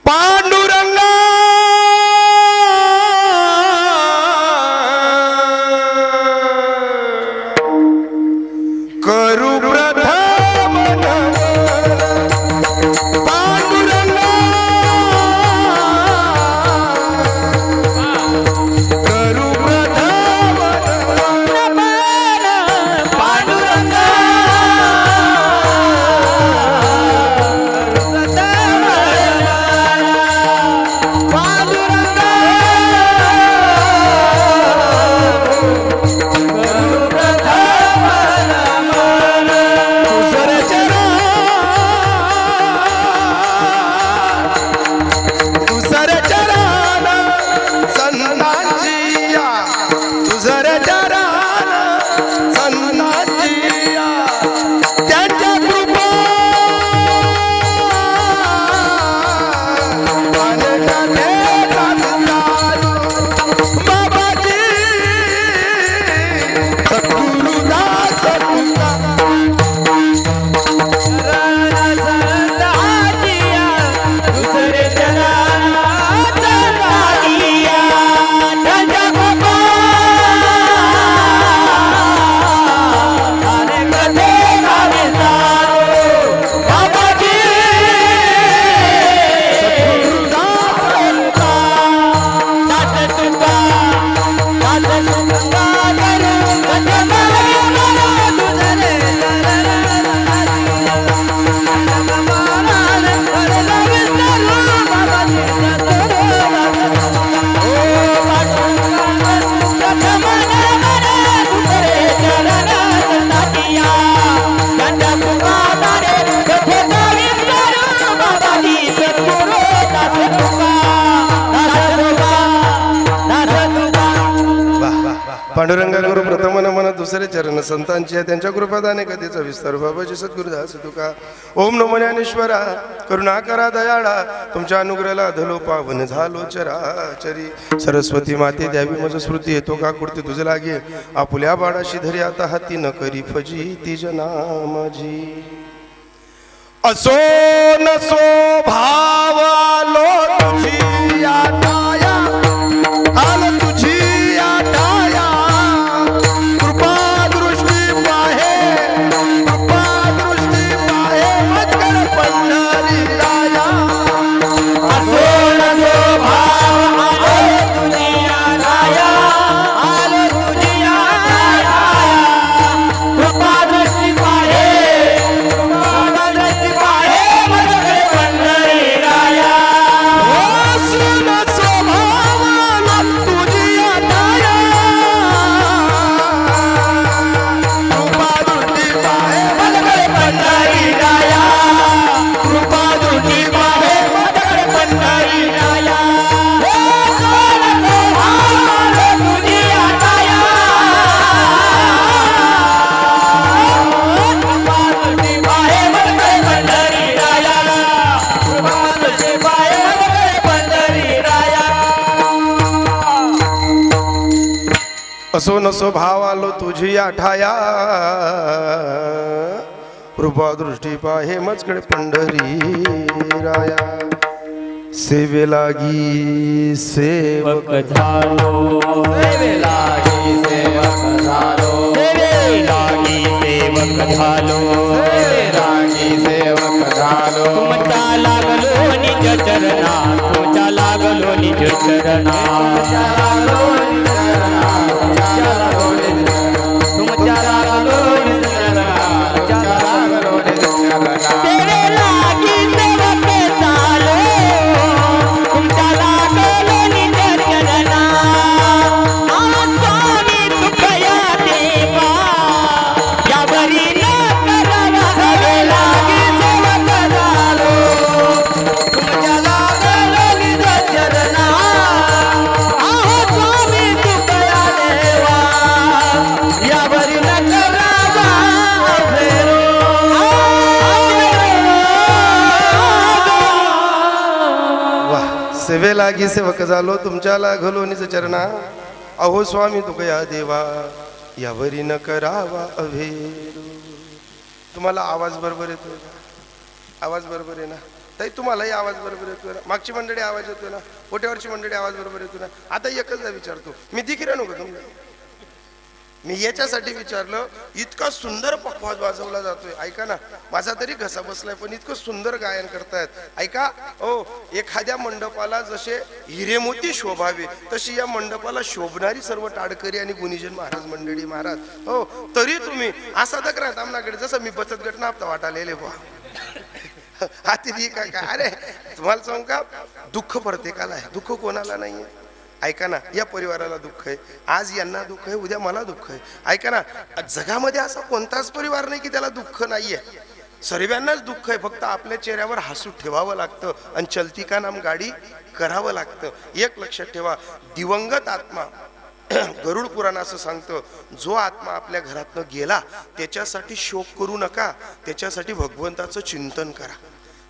पांडुरंगा करू प्रथम पांडुरंगा करू प्रथम पांडुरंगा पांडुरंगा गुरु प्रथम नमन दुसरे चरण संतांची त्यांच्या कृपादाने कधीचा विस्तार बाबाजी सद्गुरुदास तुका ओम नमो ज्ञानेश्वरा करुणा करा दयाळा तुमच्या अनुग्रहाला धलो पावन झालो चराचरी सरस्वती माते द्यावी मज स्मृती येतो का कुर्ती तुझ लागे आपुल्या बाळाशी धरी आता हाती न करी फजी तिज नामाजी असो नसो भावालो तुझी आटाया आलो तुझी आटाया कृपा दृष्टी पाहे मजकर पंढरी राया असो नसो भाव आलो तुझी आटाया आलो तुझी आटाया कृपा दृष्टी पाहे असो नसो भाव आलो तुझी आठाया कृपा दृष्टी पाहे मजकडे पंढरी राया सेवे लागी सेवक झालो सेवे लागी सेवक झालो सेवे लागी सेवक झालो सेवे लागी सेवक झालो तुमच्या लागलो निज चरणा तुमच्या लागलो निज चरणा सेवे लागी सेवक झालो तुमच्या लागलो निज चरणा अहो स्वामी तुकया देवा यावरी न करावा अभेरू. तुम्हाला आवाज बरोबर येतो? आवाज बरोबर आहे ना? ताई तुम्हालाही आवाज बरोबर येतोय ना? मागची मंडळी आवाज येतोय ना? पोट्यावरची मंडळी आवाज बरोबर येतोय ना? आता एकच विचारतो मी, दिखीरा नको तुम्हाला, मी याच्यासाठी विचारलं, इतका सुंदर पखवाज वाजवला जातोय, ऐका ना, माझा तरी घसा बसलाय, पण इतकं सुंदर गायन करतायत, ऐका हो. एखाद्या मंडपाला जसे हिरेमोती शोभावे तशी या मंडपाला शोभणारी सर्व टाडकरी आणि गुणीजन महाराज मंडळी महाराज हो. तरी तुम्ही असा तक्रार आमनाकडे जसं मी बचत गट ना हप्ता वाटालेले बुवा हाती काय काय. अरे तुम्हाला सांगू का, दुःख प्रत्येकाला आहे, दुःख कोणाला नाहीये. ऐका ना, या परिवाराला दुःख आहे, आज यांना दुःख आहे, उद्या मला दुःख आहे. ऐका ना, जगामध्ये असा कोणताच परिवार नाही की त्याला दुःख नाहीये, सर्वांनाच दुःख आहे. फक्त आपल्या चेहऱ्यावर हसू ठेवावं लागतं आणि चलती का नाम गाडी करावं लागतं. एक लक्षात ठेवा, दिवंगत आत्मा, गरुड पुराण असं सांगतं, जो आत्मा आपल्या घरातनं गेला त्याच्यासाठी शोक करू नका, त्याच्यासाठी भगवंताचं चिंतन करा.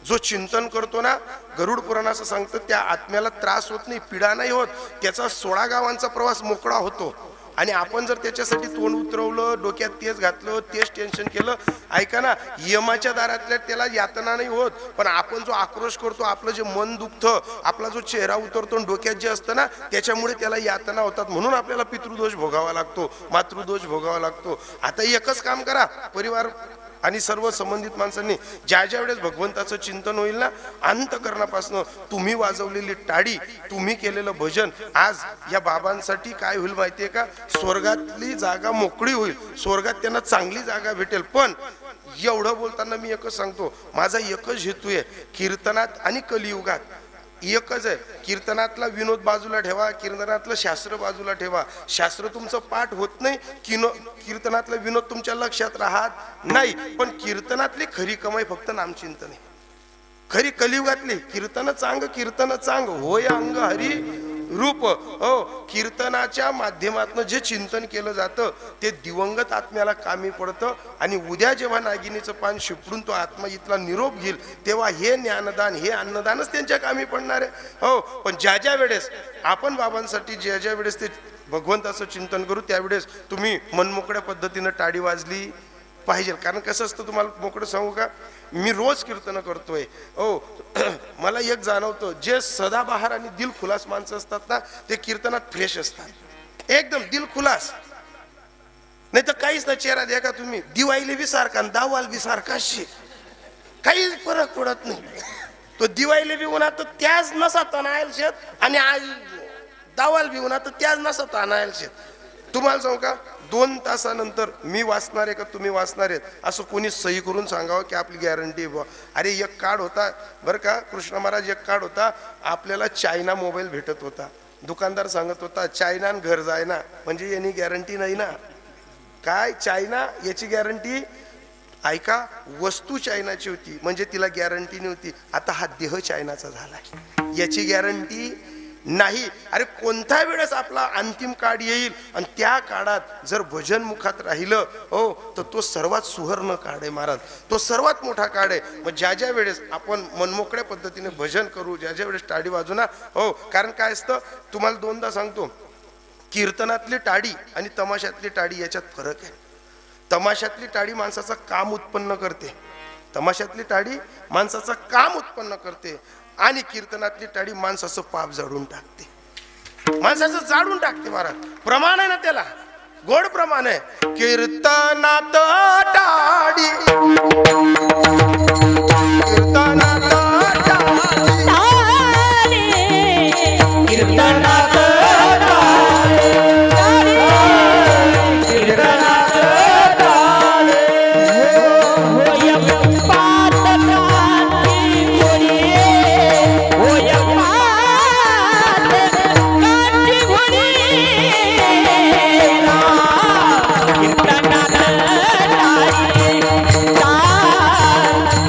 जो चिंतन करतो ना, गरुड पुराण असं सांगतं, त्या आत्म्याला त्रास होत नाही, पीडा नाही होत, त्याचा 16 गावांचा प्रवास मोकळा होतो. आणि आपण जर त्याच्यासाठी तोंड उतरवलं, डोक्यात तेच घातलं, तेच टेन्शन केलं, ऐका ना, यमाच्या दारातल्या त्याला यातना नाही होत. पण आपण जो आक्रोश करतो, आपलं जे मन दुखतं, आपला जो चेहरा उतरतो, डोक्यात जे असतं ना, त्याच्यामुळे त्याला यातना होतात. म्हणून आपल्याला पितृदोष भोगावा लागतो, मातृदोष भोगावा लागतो. आता एकच काम करा, परिवार आणि सर्व संबंधित माणसांनी, ज्या ज्या वेळेस भगवंताचं चिंतन होईल ना, अंतकरणापासून तुम्ही वाजवलेली टाळी, तुम्ही केलेलं भजन, आज या बाबांसाठी काय होईल माहितीये का, स्वर्गातली जागा मोकळी होईल, स्वर्गात त्यांना चांगली जागा भेटेल. पण एवढं बोलताना मी एकच सांगतो, माझा एकच हेतू आहे, कीर्तनात आणि कलियुगात एकच आहे. कीर्तनातला विनोद बाजूला ठेवा, कीर्तनातलं शास्त्र बाजूला ठेवा. शास्त्र तुमचं पाठ होत नाही, कीर्तनातलं विनोद तुमच्या लक्षात राहत नाही. पण कीर्तनातली खरी कमाई फक्त नामचिंतन आहे. खरी कलियुगातली कीर्तन चांग होय अंग हरी रूप हो. कीर्तनाच्या माध्यमातून जे चिंतन केलं जातं ते दिवंगत आत्म्याला कामी पडतं. आणि उद्या जेव्हा नागिनीचं पान शिपडून तो आत्मा इथला निरोप घेईल, तेव्हा हे ज्ञानदान, हे अन्नदानच त्यांच्या कामी पडणार आहे हो. पण ज्या ज्या वेळेस आपण बाबांसाठी ज्या ज्या वेळेस ते भगवंताचं चिंतन करू, त्यावेळेस तुम्ही मनमोकळ्या पद्धतीनं टाळी वाजली पाहिजे. कारण कसं असतं, तुम्हाला मोकळं सांगू का, मी रोज कीर्तन करतोय हो. मला एक जाणवतं, जे सदाबहार आणि दिल खुलास माणसं असतात ना, ते कीर्तनात फ्रेश असतात, एकदम दिल खुलास. नाही तर काहीच ना, चेहरा द्या का तुम्ही, दिवाळीला बी सारखा, दावाल बी सारखा, काही फरक पडत नाही. तो दिवाळीला बी उन्हात तर त्याच नसत आणायला शेत, आणि आज दावाल बी उन्हात तर त्याच नसत आणायला शेत. तुम्हाला सांगू का, 2 तासानंतर मी वाचणार आहे का तुम्ही वाचणार आहेत असं कोणी सही करून सांगावं की आपली गॅरंटी बुवा. अरे एक कार्ड होता बरं का कृष्ण महाराज, एक कार्ड होता, आपल्याला चायना मोबाईल भेटत होता. दुकानदार सांगत होता चायना घर जायना, म्हणजे यांनी गॅरंटी नाही ना. काय चायना याची गॅरंटी? ऐका, वस्तू चायनाची होती म्हणजे तिला गॅरंटी नव्हती. आता हा देह चायनाचा झालाय, याची गॅरंटी नाही. अरे कोणत्या वेळेस आपला अंतिम काळ येईल आणि त्या काळात जर भजन मुखात राहिलं हो, तर तो सर्वात सुवर्ण काळ आहे महाराज, तो सर्वात मोठा काळ आहे. मग ज्या ज्या वेळेस आपण मनमोकळ्या पद्धतीने भजन करू, ज्या ज्या वेळेस टाळी वाजू ना हो. कारण काय असतं, तुम्हाला 2दा सांगतो, कीर्तनातली टाळी आणि तमाशातली टाळी याच्यात फरक आहे. तमाशातली टाळी माणसाचं काम उत्पन्न करते, तमाशातली टाळी माणसाचं काम उत्पन्न करते, आणि कीर्तनातली टाळी माणसाचं पाप जाळून टाकते, माणसाचं जाळून टाकते महाराज. प्रमाण आहे ना त्याला, गोड प्रमाण आहे. कीर्तनात टाळी, कीर्तनात टाळी, कीर्तनात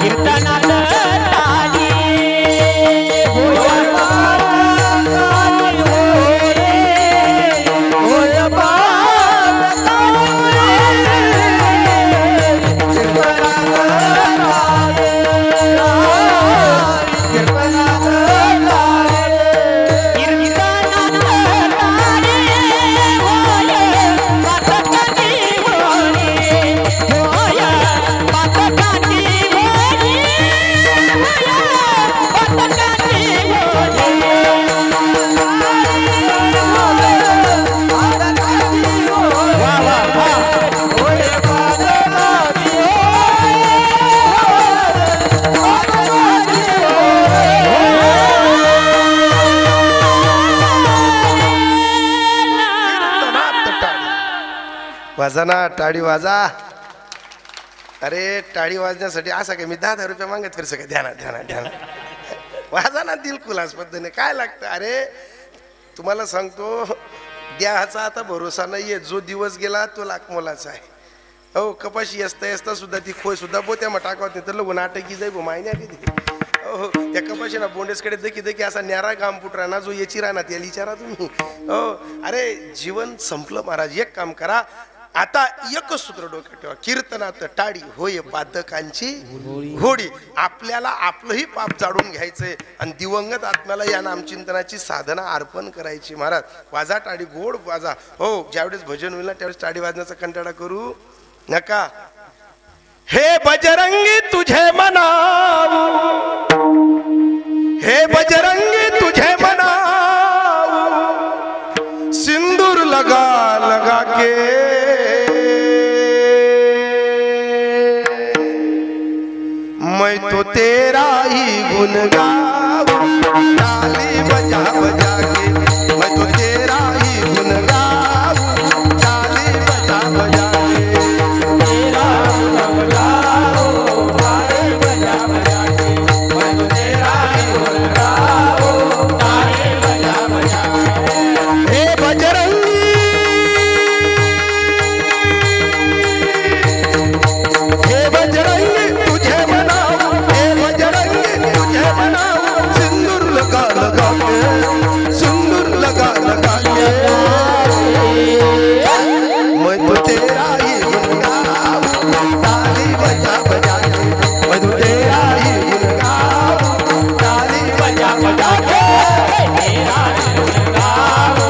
कीर्तन वाजा ना, टाळी वाजा. अरे टाळी वाजण्यासाठी असं काय मी 10,000 रुपये मागत फिरसं काय? ध्याना ध्याना ध्याना वाजा ना दिलखुलास पद्धतीने. काय लागतं? अरे तुम्हाला सांगतो द्याचा आता भरोसा नाहीये. जो दिवस गेला तो लाख मोलाचा आहे. हो कपाशी असता असता सुद्धा ती खोय सुद्धा बोत्या मग टाकावत नाही तर लगून नाटकी जाई माहिती किती. हो त्या कपाशीना बोंडेसकडे देखी देखी असा न्यारा काम पुटरा ना जो याची राहणार त्याला विचारा तुम्ही. हो अरे जीवन संपलं महाराज. एक काम करा आता, एकच सूत्र डोक्यात ठेवा. कीर्तनात टाळी होय पादकांची होडी. आपल्याला आपलंही पाप जाळून घ्यायचंय आणि दिवंगत आत्म्याला या नामचिंतनाची साधना अर्पण करायची. महाराज वाजा टाळी, गोड वाजा. हो ज्यावेळेस भजन होईल ना त्यावेळेस टाळी वाजण्याचा कंटाळा करू नका. हे बजरंगी तुझे मनाऊ, हे बजरंगी तुझे मनाऊ, सिंदूर लगा लगा के मैं तो तेरा ही गुन गाऊं, ताली बजा बजा के मैं तो तेरा ही गुन गाऊं, ताली बजा बजा के तेरा गुन गाऊं, ताली बजा बजा के मैं तो तेरा ही गुन गाऊं, ताली बजा बजा के. हे बजरंगी हे बजरंगी तुझे सिंदूर लगा लगा के, सिंदूर लगा लगा के मैं तो तेरा ही गुन गाऊं, ताली बजा बजा के मैं तो तेरा ही गुन गाऊं, ताली बजा बजा के तेरा ही गुन गाऊं,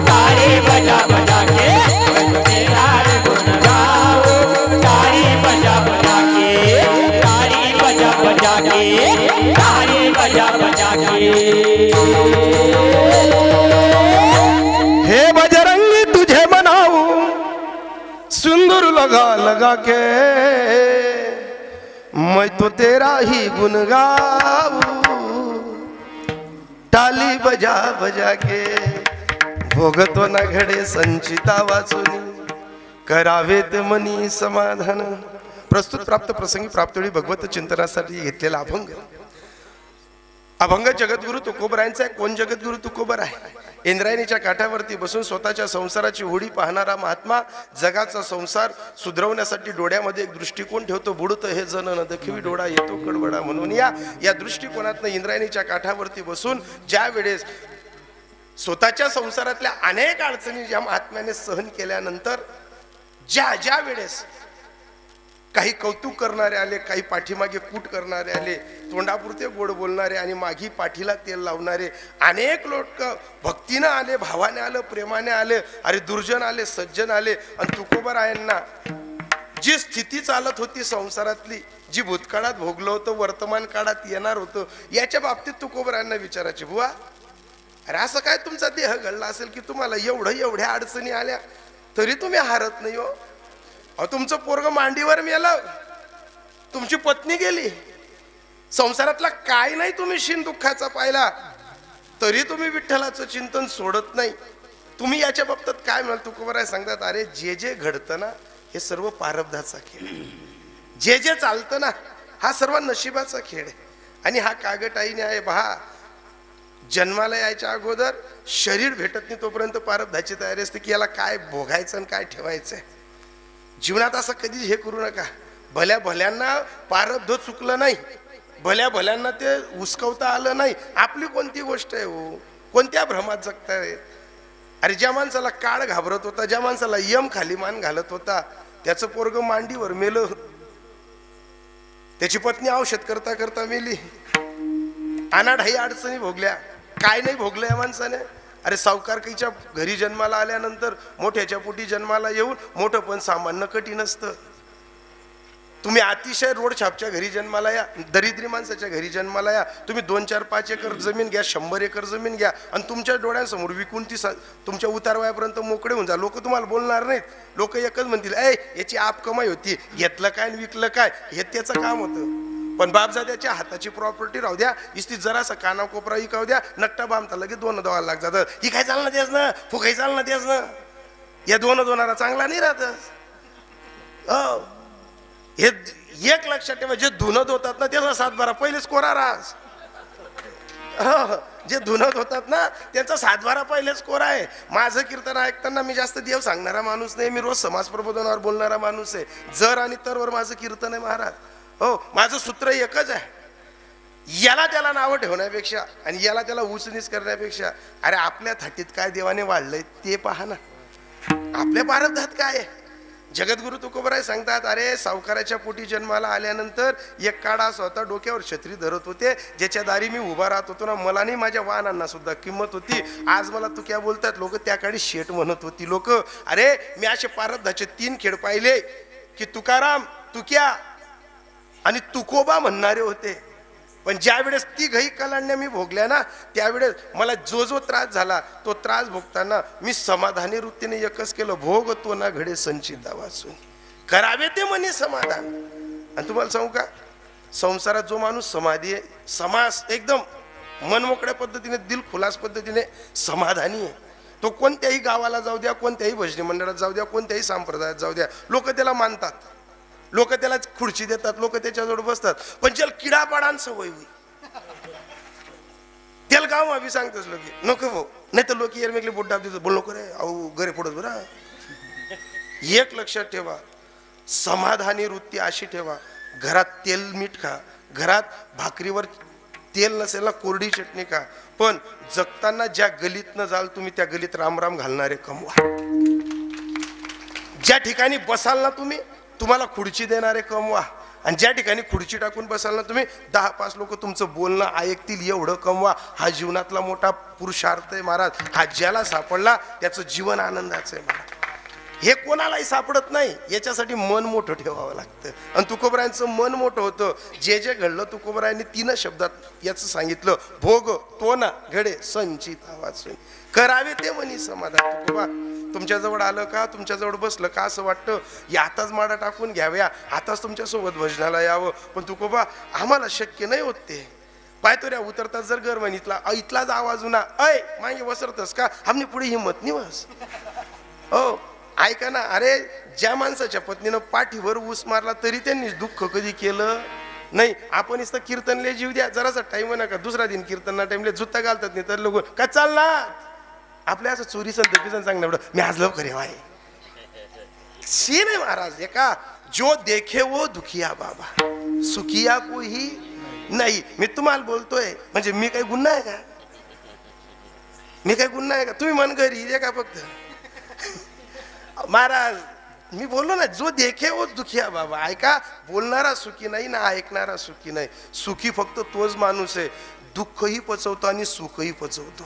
ताली बजा बजा के मैं तो तेरा ही गुन गाऊं, ताली बजा बजा के, ताली बजा बजा के, ताली बजा बजा के. हे बजरंगी तुझे मनाऊं, सिंदूर लगा लगा के मैं तो तेरा ही गुन गाऊं, टाली बजा बजा के. भोगतो ना घडे संचिता वाचून, करावेत मनी समाधान. प्रस्तुत प्राप्त प्रसंगी प्राप्तवेळी भगवत चिंतनासाठी घेतलेला अभंग. अभंग जगद्गुरु तुकोबरायांचा. कोण जगद्गुरु तुकोबर आहे? इंद्रायणीच्या काठावरती बसून स्वतःच्या संसाराची होडी पाहणारा महात्मा जगाचा संसार सुधरवण्यासाठी डोळ्यामध्ये एक दृष्टिकोन ठेवतो. बुडत हे जन न दखवी डोळा येतो कडबडा म्हणून. या दृष्टिकोनातनं इंद्रायणीच्या काठावरती बसून ज्या वेळेस स्वतःच्या संसारातल्या अनेक अडचणी ज्या महात्म्याने सहन केल्यानंतर ज्या वेळेस काही कौतुक करणारे आले, काही पाठीमागे कूट करणारे आले, तोंडापुरते गोड बोलणारे आणि मागी पाठीला तेल लावणारे अनेक लोक भक्तीनं आले, भावाने आले, प्रेमाने आले. अरे दुर्जन आले, सज्जन आले. आणि तुकोबरायांना जी स्थिती चालत होती संसारातली, जी भूतकाळात भोगलं होतं, वर्तमान काळात येणार होतं, याच्या बाबतीत तुकोबरायांना विचारायचे, बुवा अरे असं काय तुमचा देह घडला असेल की तुम्हाला एवढ्या अडचणी आल्या तरी तुम्ही हारत नाही हो? अहो तुमचं पोरग मांडीवर मेलं, तुमची पत्नी गेली, संसारातला काय नाही तुम्ही शिन दुःखाचा पाहिला, तरी तुम्ही विठ्ठलाचं चिंतन सोडत नाही. तुम्ही याच्या बाबतीत काय म्हणाल? तुकोबराय सांगतात, अरे जे घडतं ना हे सर्व प्रारब्धाचा खेळ, जे चालतं ना हा सर्व नशिबाचा खेळ आहे. आणि हा कागटाईने आहे पहा, जन्माला यायच्या अगोदर शरीर भेटत नाही तोपर्यंत प्रारब्धाची तयारी असते की याला काय भोगायचं आणि काय ठेवायचंय. जीवनात असं कधीच हे करू नका. भल्या भल्यांना प्रारब्ध चुकलं नाही, भल्या भल्यांना ते उचकवता आलं नाही. आपली कोणती गोष्ट आहे हो? कोणत्या भ्रमात जगताय? अरे ज्या माणसाला काळ घाबरत होता, ज्या माणसाला यम खाली मान घालत होता, त्याचं पोरग मांडीवर मेलं, त्याची पत्नी औषध करता करता मेली, अनाठाई अडचणी भोगल्या. काय नाही भोगलं या माणसाने? अरे सावकारकीच्या घरी जन्माला आल्यानंतर मोठ्याच्या पोटी जन्माला येऊन मोठं पण सामान्य कठीण असतं. तुम्ही अतिशय रोड छापच्या घरी जन्माला या, दरिद्री माणसाच्या घरी जन्माला या, तुम्ही 2, 4, 5 एकर जमीन घ्या, 100 एकर जमीन घ्या आणि तुमच्या डोळ्यांसमोर विकून ती तुमच्या उतारवयापर्यंत मोकळे होऊन जा. लोक तुम्हाला बोलणार नाहीत. लोक एकच म्हणतील, याची आप कमाई होती, घेतलं काय आणि विकलं काय हे त्याचं काम होतं. पण बापजाद्याच्या हाताची प्रॉपर्टी राहू द्या, इस्ती जरासा काना कोपरा इकावू द्या, नट्टा बामता लगेच 2 द्यावं लागतात. ही काय चालणार तेच ना, फुकाई चालणार तेच ना, या 2 चांगला नाही राहत. हे एक लक्षात ठेवा, जे धुनत होतात ना त्याचा 7-12 पहिलेच कोरा रास. जे धुनत होतात ना त्यांचा 7-12 पहिलेच कोरा आहे. माझं कीर्तन ऐकताना मी जास्त देव सांगणारा माणूस नाही, मी रोज समाज प्रबोधनावर बोलणारा माणूस आहे. जर आणि तरवर माझं कीर्तन आहे महाराज. हो, माझं सूत्र एकच आहे, याला त्याला नावं ठेवण्यापेक्षा आणि याला त्याला उचनीच करण्यापेक्षा अरे आपल्या थाटीत काय देवाने वाढलंय ते पहा ना, आपल्या प्रारब्धात काय आहे. जगद्गुरु तुकोबराय सांगतात, अरे सावकाराच्या पोटी जन्माला आल्यानंतर एक काळा स्वतः डोक्यावर छत्री धरत होते, ज्याच्या दारी मी उभा राहत होतो ना, मला नाही माझ्या वाहनांना सुद्धा किंमत होती. आज मला तुक्या बोलतात लोक, त्या काळी शेठ म्हणत होती लोक. अरे मी असे प्रारब्धाचे 3 खेळ पाहिले की तुकाराम, तुक्या आणि तुकोबा म्हणणारे होते. पण ज्या वेळेस ती घाई कलांड्या मी भोगल्या ना, त्यावेळेस मला जो जो त्रास झाला तो त्रास भोगताना मी समाधानी वृत्तीने एकच केलं, भोग तो ना घडे संचिता वाचून करावे ते म्हणे समाधान. आणि तुम्हाला सांगू का, संसारात जो माणूस समाधी आहे, समास एकदम मनमोकळ्या पद्धतीने, दिल खुलास पद्धतीने समाधानी आहे, तो कोणत्याही गावाला जाऊ द्या, कोणत्याही भजनी मंडळात जाऊ द्या, कोणत्याही संप्रदायात जाऊ द्या, लोक त्याला मानतात, लोक त्याला खुर्ची देतात, लोक त्याच्याजवळ बसतात. पण ज्याला किडापाडान सवय होई त्याला गाव आम्ही सांगतोच लोक नको भाऊ, नाही तर लोक येरमेकले बोट दाब देतात, बोल नको रे, अहो घरे पडत बरं. एक लक्षात ठेवा, समाधानी वृत्ती अशी ठेवा, घरात तेल मीठ खा, घरात भाकरीवर तेल नसेल ना कोरडी चटणी खा, पण जगताना ज्या गलीत न जाल तुम्ही त्या गलीत रामराम घालणारे कमवा. ज्या ठिकाणी बसाल ना तुम्ही, तुम्हाला खुर्ची देणारे कमवा. आणि ज्या ठिकाणी खुर्ची टाकून बसाल ना तुम्ही, 10-5 लोक तुमचं बोलणं ऐकतील एवढं कमवा. हा जीवनातला मोठा पुरुषार्थ आहे महाराज. हा ज्याला सापडला त्याचं जीवन आनंदाचं आहे महाराज. हे कोणालाही सापडत नाही, याच्यासाठी मन मोठं ठेवावं लागतं. आणि तुकोबरायांचं मन मोठं होतं. जे जे घडलं तुकोबरायांनी 3 शब्दात याचं सांगितलं, भोग तो ना घडे संचिता वाचून करावे ते म्हणी समाधान. तुकोबा तुमच्याजवळ आलं का, तुमच्याजवळ बसलं का असं वाटतं या आताच माडा टाकून घ्याव्या, आताच तुमच्यासोबत भजनाला यावं. पण तुकोबा आम्हाला शक्य नाही होत ते. पायतोऱ्या उतरतात जर गरमन इथलाच आवाज ना, अय मागे वसरतस का, आमनी पुढे हिंमत नाही बस. हो ऐका ना, अरे ज्या माणसाच्या पत्नीनं पाठीवर ऊस मारला तरी त्यांनी दुःख कधी केलं नाही. आपण इथं कीर्तनले जीव द्या, जरासा टाइम नका, दुसरा दिन कीर्तनला टाइमले जुत्ता घालतात नाही तर लोक का चालणार आपल्या असं चोरी संतपीसन सांगणं एवढं मी आज लवकर येऊ आहे शी नाही महाराज. एका जो देखे वो दुखिया बाबा सुखिया कोही नाही. मी तुम्हाला बोलतोय म्हणजे मी काही गुन्हा आहे का, मी काही गुन्हा आहे का? तुम्ही मन घरी ये का फक्त महाराज. मी बोललो ना, जो देखे वो दुखिया बाबा. ऐका, बोलणारा सुखी नाही ना ऐकणारा सुखी नाही. सुखी फक्त तोच माणूस आहे दुःखही पचवतो आणि सुखही पचवतो.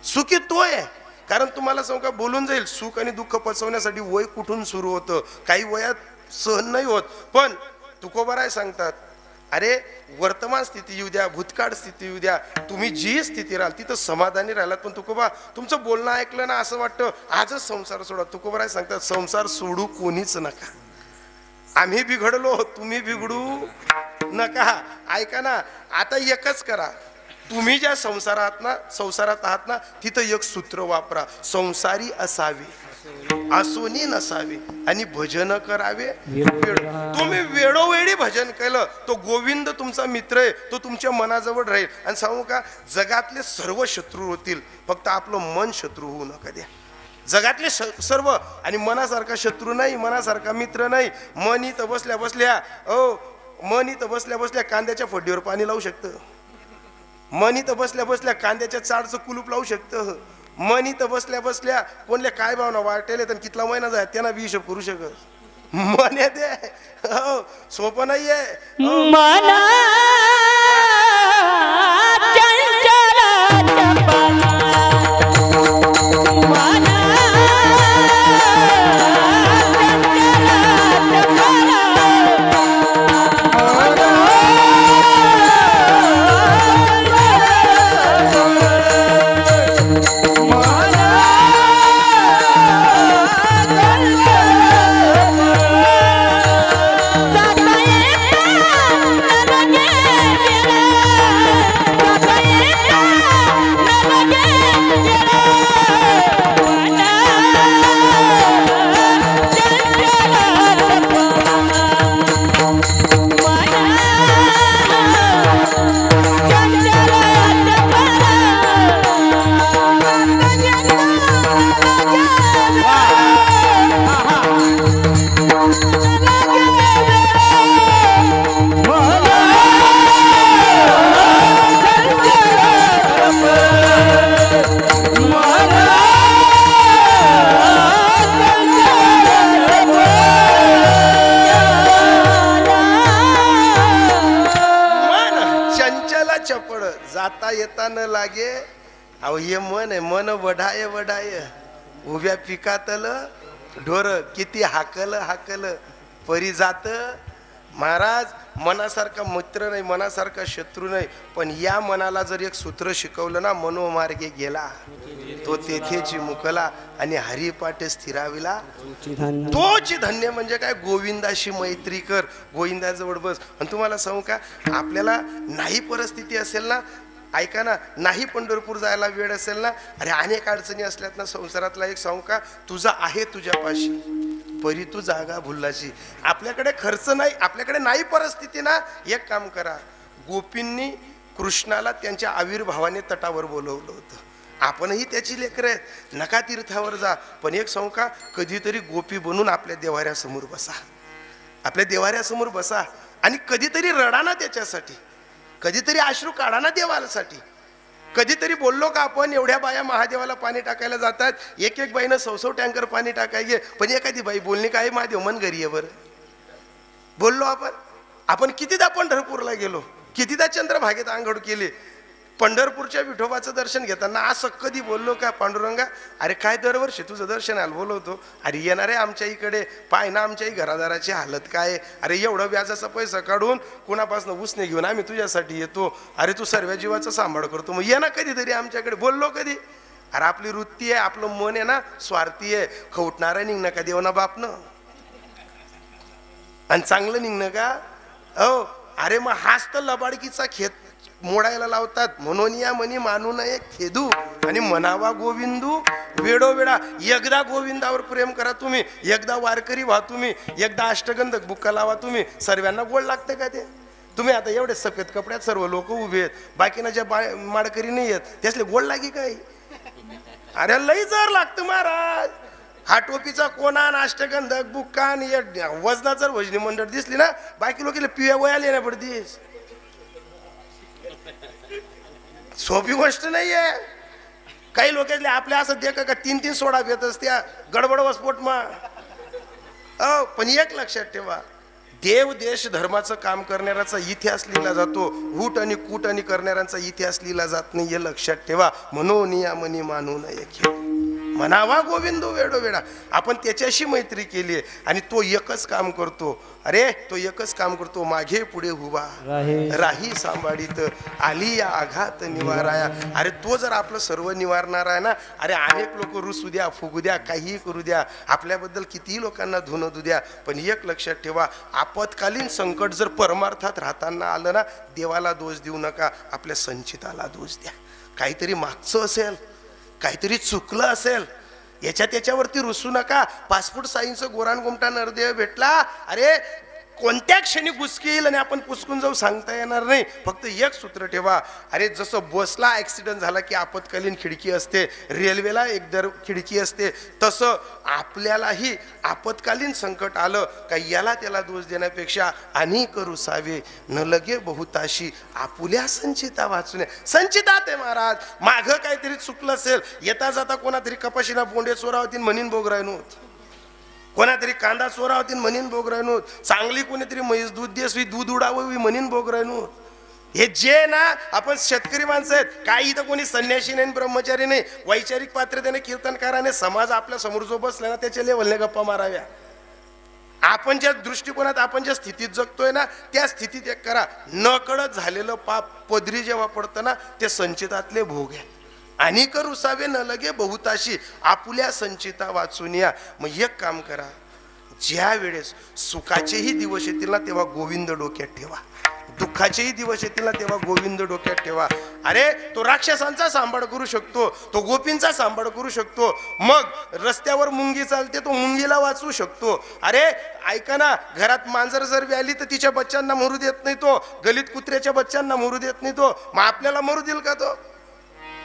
सुखी तो आहे. कारण तुम्हाला सांगू का, बोलून जाईल सुख आणि दुःख पचवण्यासाठी वय कुठून सुरू होतं, काही वयात सहन नाही होत. पण तुकोबराय सांगतात, अरे वर्तमान स्थिती येऊ द्या, भूतकाळ स्थिती येऊ द्या, तुम्ही जी स्थिती राहाल तिथं समाधानी राहिलात. पण तुकोबा तुमचं बोलणं ऐकलं ना असं वाटतं आजच संसार सोडा. तुकोबराय सांगतात, संसार सोडू कोणीच नका. आम्ही बिघडलो तुम्ही बिघडू नका. ऐका ना, आता एकच करा, तुम्ही ज्या संसारात आहात ना तिथं एक सूत्र वापरा, संसारी असावे असोनी नसावे आणि भजन करावे. तुम्ही वेळोवेळी भजन केलं तो गोविंद तुमचा मित्र आहे, तो तुमच्या मनाजवळ राहील. आणि सांगू का, जगातले सर्व शत्रू होतील, फक्त आपलं मन शत्रू होऊ नका द्या. जगातले सर्व, आणि मनासारखा शत्रू नाही, मनासारखा मित्र नाही. मन इथं बसल्या बसल्या मन इथं बसल्या बसल्या कांद्याच्या फड्डीवर पाणी लावू शकतं. मन इथं बसल्या बसल्या कांद्याच्या चाडचं कुलूप लावू शकतं. मन इथं बसल्या बसल्या कोणल्या काय भावना वाटेल तर कितला महिना जाय त्यांना बी हिशोब करू शकत. मन येते सोपं नाहीये. Yeah. पत्ता न लागे. अहो हे मन आहे, मन वढाय वढाय उभ्या पिकातल ढोर किती हाकल हाकल परी जात. महाराज मनासारखा मित्र नाही, मनासारखा शत्रू नाही, पण या मनाला जर एक सूत्र शिकवलं ना, मनोमार्गे गेला तो तेथेची मुकला आणि हरिपाठ स्थिराविला तोच धन्य. म्हणजे काय, गोविंदाशी मैत्री कर, गोविंदाजवळ बस. आणि तुम्हाला सांगू का, आपल्याला नाही परिस्थिती असेल ना, ऐका ना, नाही पंढरपूर जायला वेळ असेल ना, अरे अनेक अडचणी असल्यात ना संसारातला, एक सांगू का, तुझा आहे तुझ्यापाशी परी तू जागा भुललाशी. आपल्याकडे खर्च नाही, आपल्याकडे नाही परिस्थिती ना, एक काम करा, गोपींनी कृष्णाला त्यांच्या आविर्भावाने तटावर बोलवलं होतं. आपणही त्याची लेकरं आहेत, नका तीर्थावर जा, पण एक सांगू का, कधीतरी गोपी बनून आपल्या देवाऱ्यासमोर बसा, आपल्या देवाऱ्यासमोर बसा आणि कधीतरी रडा ना त्याच्यासाठी, कधीतरी अश्रू काढा ना देवासाठी. कधीतरी बोललो का आपण, एवढ्या बाया महादेवाला पाणी टाकायला जातात, एक एक बाईनं 100 टँकर पाणी टाकायचे, पण एखादी बाई बोलणी काय, महादेव मन घरी आहे बरं. बोललो आपण कितीदा पंढरपूरला गेलो, कितीदा चंद्रभागेत आंघोळ केली, पंढरपूरच्या विठोबाचं दर्शन घेताना असं कधी बोललो का, पांडुरंगा अरे काय दरवर्षी तुझं दर्शन आलं बोलवतो, अरे येणार आहे आमच्या इकडे, पाय ना आमच्याही घरादाराची हालत काय, अरे एवढं व्याजाचा पैसा काढून कुणापासून उसने घेऊन आम्ही तुझ्यासाठी येतो, अरे तू सर्व जीवाचा सांभाळ करतो, मग ये ना कधीतरी आमच्याकडे. बोललो कधी? अरे आपली वृत्ती आहे, आपलं मन आहे ना स्वार्थी आहे, खवटणारा निघणं का देवना बापनं आणि चांगलं निघणं का. हो अरे मग हाच तर लबाडकीचा खेत मोडायला लावतात. म्हणून या मनी मानू नये खेदू आणि म्हणावा गोविंदू वेडोवेडा. एकदा गोविंदावर प्रेम करा तुम्ही, एकदा वारकरी व्हा तुम्ही, एकदा अष्टगंधक बुक्का लावा तुम्ही, सर्वांना गोड लागते का ते. तुम्ही आता एवढे सफेद कपड्यात सर्व लोक उभे आहेत, बाकीना ज्या माडकरी नाही आहेत त्यासले गोड लागी काय. अरे लई जर लागतं महाराज. हा टोपीचा कोणा, अष्टगंधक बुक्का आणि वजना जर वजनी मंडळ दिसली ना, बाकी लोक पिया वयाला येण्या पडतीस. सोपी गोष्ट नाहीये. काही लोक आपल्या असं देख का 3-3 सोडा घेत असत्या गडबड वस्फोट मा. पण एक लक्षात ठेवा, देव देश धर्माचं काम करणाऱ्याचा इतिहास लिहिला जातो, हूट आणि कूट आणि करणाऱ्यांचा इतिहास लिहिला जात नाही, हे लक्षात ठेवा. म्हणून या मनी मानू नये खेळ, म्हणावा गोविंदो वेडोवेडा. आपण त्याच्याशी मैत्री केली आणि तो एकच काम करतो, अरे तो एकच काम करतो, मागे पुढे उभा राही सांभाळीत आली या आघात निवाराया. अरे तो जर आपलं सर्व निवारणार आहे ना, अरे अनेक लोक रुसू द्या, फुगू द्या, काहीही करू द्या, आपल्याबद्दल कितीही लोकांना धुणं द्या, पण एक लक्षात ठेवा, आपत्कालीन संकट जर परमार्थात राहताना आलं ना, देवाला दोष देऊ नका, आपल्या संचिताला दोष द्या. काहीतरी मागचं असेल, काहीतरी चुकलं असेल, याच्या त्याच्यावरती रुसू नका. पासपोर्ट साईंचं गोरान गोमटा नरदेव भेटला, अरे कोणत्या क्षणी घुसकी येईल आणि आपण पुसकून जाऊ सांगता येणार नाही. फक्त एक सूत्र ठेवा, अरे जसं बसला ऍक्सिडेंट झाला की आपत्कालीन खिडकी असते, रेल्वेला एक दर खिडकी असते, तसं आपल्यालाही आपत्कालीन संकट आलं का याला त्याला दोष देण्यापेक्षा अनेक रुसावे न लगे बहुताशी आपुल्या संचिता वाचून. संचितात आहे महाराज, मागं काहीतरी चुकलं असेल, येता जाता कोणातरी कपाशीना बोंडे चोरावतीन म्हणीन बोगरायनोत, कोणातरी कांदा चोरा होती म्हणीन बोगरायनोत, चांगली कोणीतरी म्हैस दूध देसवी दूध उडावं म्हणीन बोगरायनोत. हे जे ना आपण शेतकरी माणसं आहेत, काही इथं कोणी संन्यासी नाही ब्रह्मचारी नाही, वैचारिक पात्रतेने कीर्तनकाराने समाज आपल्या समोर जो बसला ना त्याच्या लेवलने गप्पा माराव्या. आपण ज्या दृष्टिकोनात आपण ज्या स्थितीत जगतोय ना त्या स्थितीत एक करा, नकळत झालेलं पाप पदरी जेव्हा पडतं ना ते संचितातले भोग आहे. आणि करुसावे न लगे बहुताशी आपुल्या संचिता वाचून या. मग एक काम करा, ज्या वेळेस सुखाचेही दिवस येतील ना तेव्हा गोविंद डोक्यात ठेवा, दुःखाचेही दिवस येतील ना तेव्हा गोविंद डोक्यात ठेवा. अरे तो राक्षसांचा सांभाळ करू शकतो, तो गोपींचा सांभाळ करू शकतो, मग रस्त्यावर मुंगी चालते तो मुंगीला वाचवू शकतो. अरे ऐका ना, घरात मांजर जर व्याली तर तिच्या बच्चांना मरू देत नाही तो, गलीत कुत्र्याच्या बच्चांना मरू देत नाही तो, मग आपल्याला मरू देईल का तो?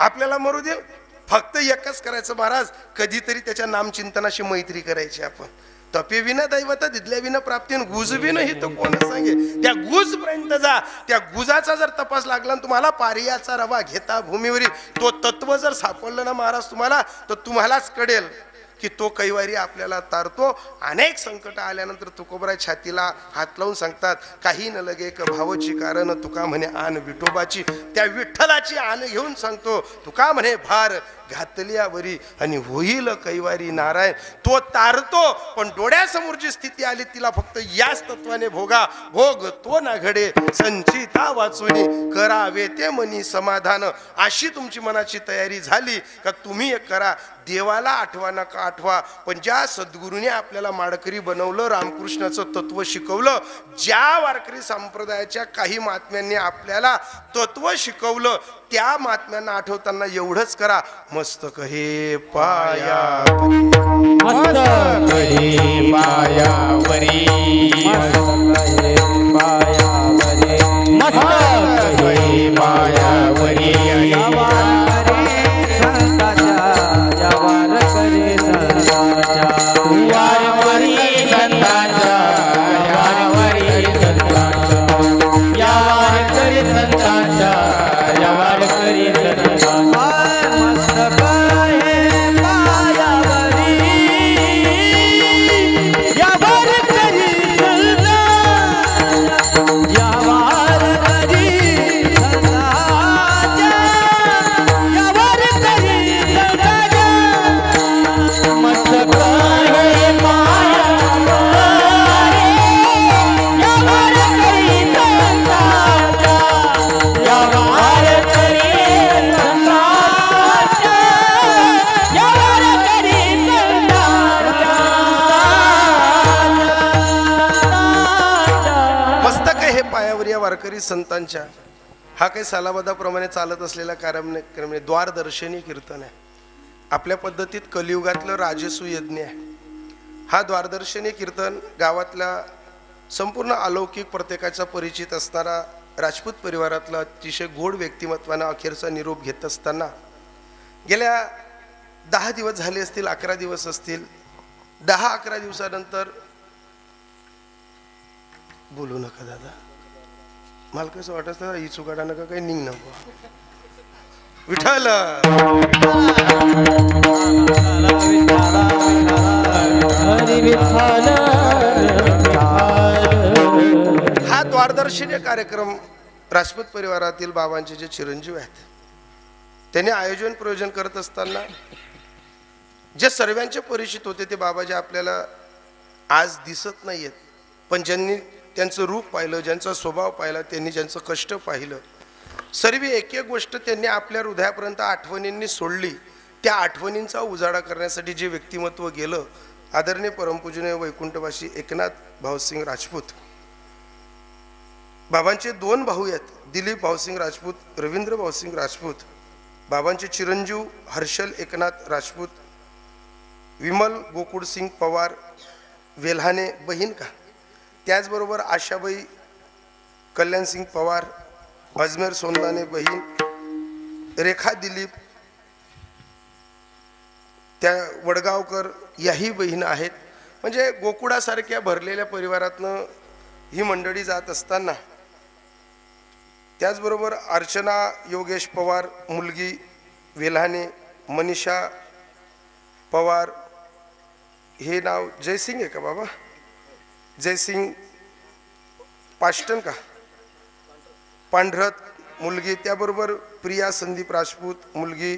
आपल्याला मरू देईल. फक्त एकच करायचं महाराज, कधीतरी त्याच्या नामचिंतनाशी मैत्री करायची आपण. तपे विना दैवत दिदल्या विना प्राप्ती, गुज विना ही तो कोण सांगे. त्या गुज पर्यंत जा, त्या गुजाचा जर तपास लागला तुम्हाला, पारियाचा रवा घेता भूमीवरी, तो तत्व जर सापडलं ना महाराज तुम्हाला, तर तुम्हालाच कळेल की तो कैवारी आपल्याला तारतो. अनेक संकट आल्यानंतर तुकोबराय छातीला हात लावून सांगतात, काही न लगे क भावची कारण तुका म्हणे आन विठोबाची. त्या विठ्ठलाची आन घेऊन सांगतो, तुका म्हणे भार घातल्यावरी आणि होईल कैवारी नारायण. तो तारतो, पण डोळ्यासमोर जी स्थिती आली तिला फक्त याच तत्वाने भोगा. भोग तो ना घडे संचिता वाचुनी, करावे ते मनी समाधान. अशी तुमची मनाची तयारी झाली का तुम्ही एक करा, देवाला आठवा नका आठवा, पण ज्या सद्गुरूने आपल्याला माडकरी बनवलं, रामकृष्णाचं तत्व शिकवलं, ज्या वारकरी संप्रदायाच्या काही महात्म्यांनी आपल्याला तत्व शिकवलं, त्या महात्म्यांना आठवताना एवढंच करा, मस्तक हे पायावरी, मस्तक हे पायावरी, मस्तक हे पायावरी. वारकरी संतांच्या हा काही सालाबादाप्रमाणे चालत असलेला कार्यक्रम द्वारदर्शनी कीर्तन आहे. आपल्या पद्धतीत कलियुगातलं राजसू यज्ञ आहे. हा द्वारदर्शनी कीर्तन गावातल्या संपूर्ण अलौकिक प्रत्येकाचा परिचित असणारा राजपूत परिवारातला अतिशय गोड व्यक्तिमत्वानं अखेरचा निरोप घेत असताना गेल्या 10 दिवस झाले असतील, 11 दिवस असतील, 10-11 दिवसानंतर बोलू नका दादा, मला कसं वाटत ही चुकाडा नका काही निघ नको. विठ्ठल हा द्वारदर्शनी कार्यक्रम राजपूत परिवारातील बाबांचे जे चिरंजीव आहेत त्यांनी आयोजन प्रयोजन करत असताना जे सर्वांचे परिचित होते ते बाबाजी आपल्याला आज दिसत नाहीयेत, पण ज्यांनी त्यांचं रूप पाहिलं, ज्यांचा स्वभाव पाहिला, त्यांनी ज्यांचं कष्ट पाहिलं, सर्व एक एक गोष्ट त्यांनी आपल्या हृदयापर्यंत आठवणींनी सोडली. त्या आठवणींचा उजाडा करण्यासाठी जे व्यक्तिमत्व गेलं, आदरणीय परमपूजनीय वैकुंठवासी एकनाथ भाऊसिंग राजपूत. बाबांचे 2 भाऊ आहेत, दिलीप भाऊसिंग राजपूत, रवींद्र भाऊसिंग राजपूत. बाबांचे चिरंजीव हर्षल एकनाथ राजपूत, विमल गोकुळसिंग पवार वेल्हाने बहीण का, त्याचबरोबर आशाबाई कल्याणसिंग पवार अजमेर सोनदाने बहीण, रेखा दिलीप त्या वडगावकर याही बहीण आहेत. म्हणजे गोकुळासारख्या भरलेल्या परिवारातनं ही मंडळी जात असताना त्याचबरोबर अर्चना योगेश पवार मुलगी वेल्हाने, मनीषा पवार, हे नाव जयसिंग आहे का बाबा, जयसिंग पाष्टन का, पांढरत मुलगी, त्याबरोबर प्रिया संदीप राजपूत मुलगी,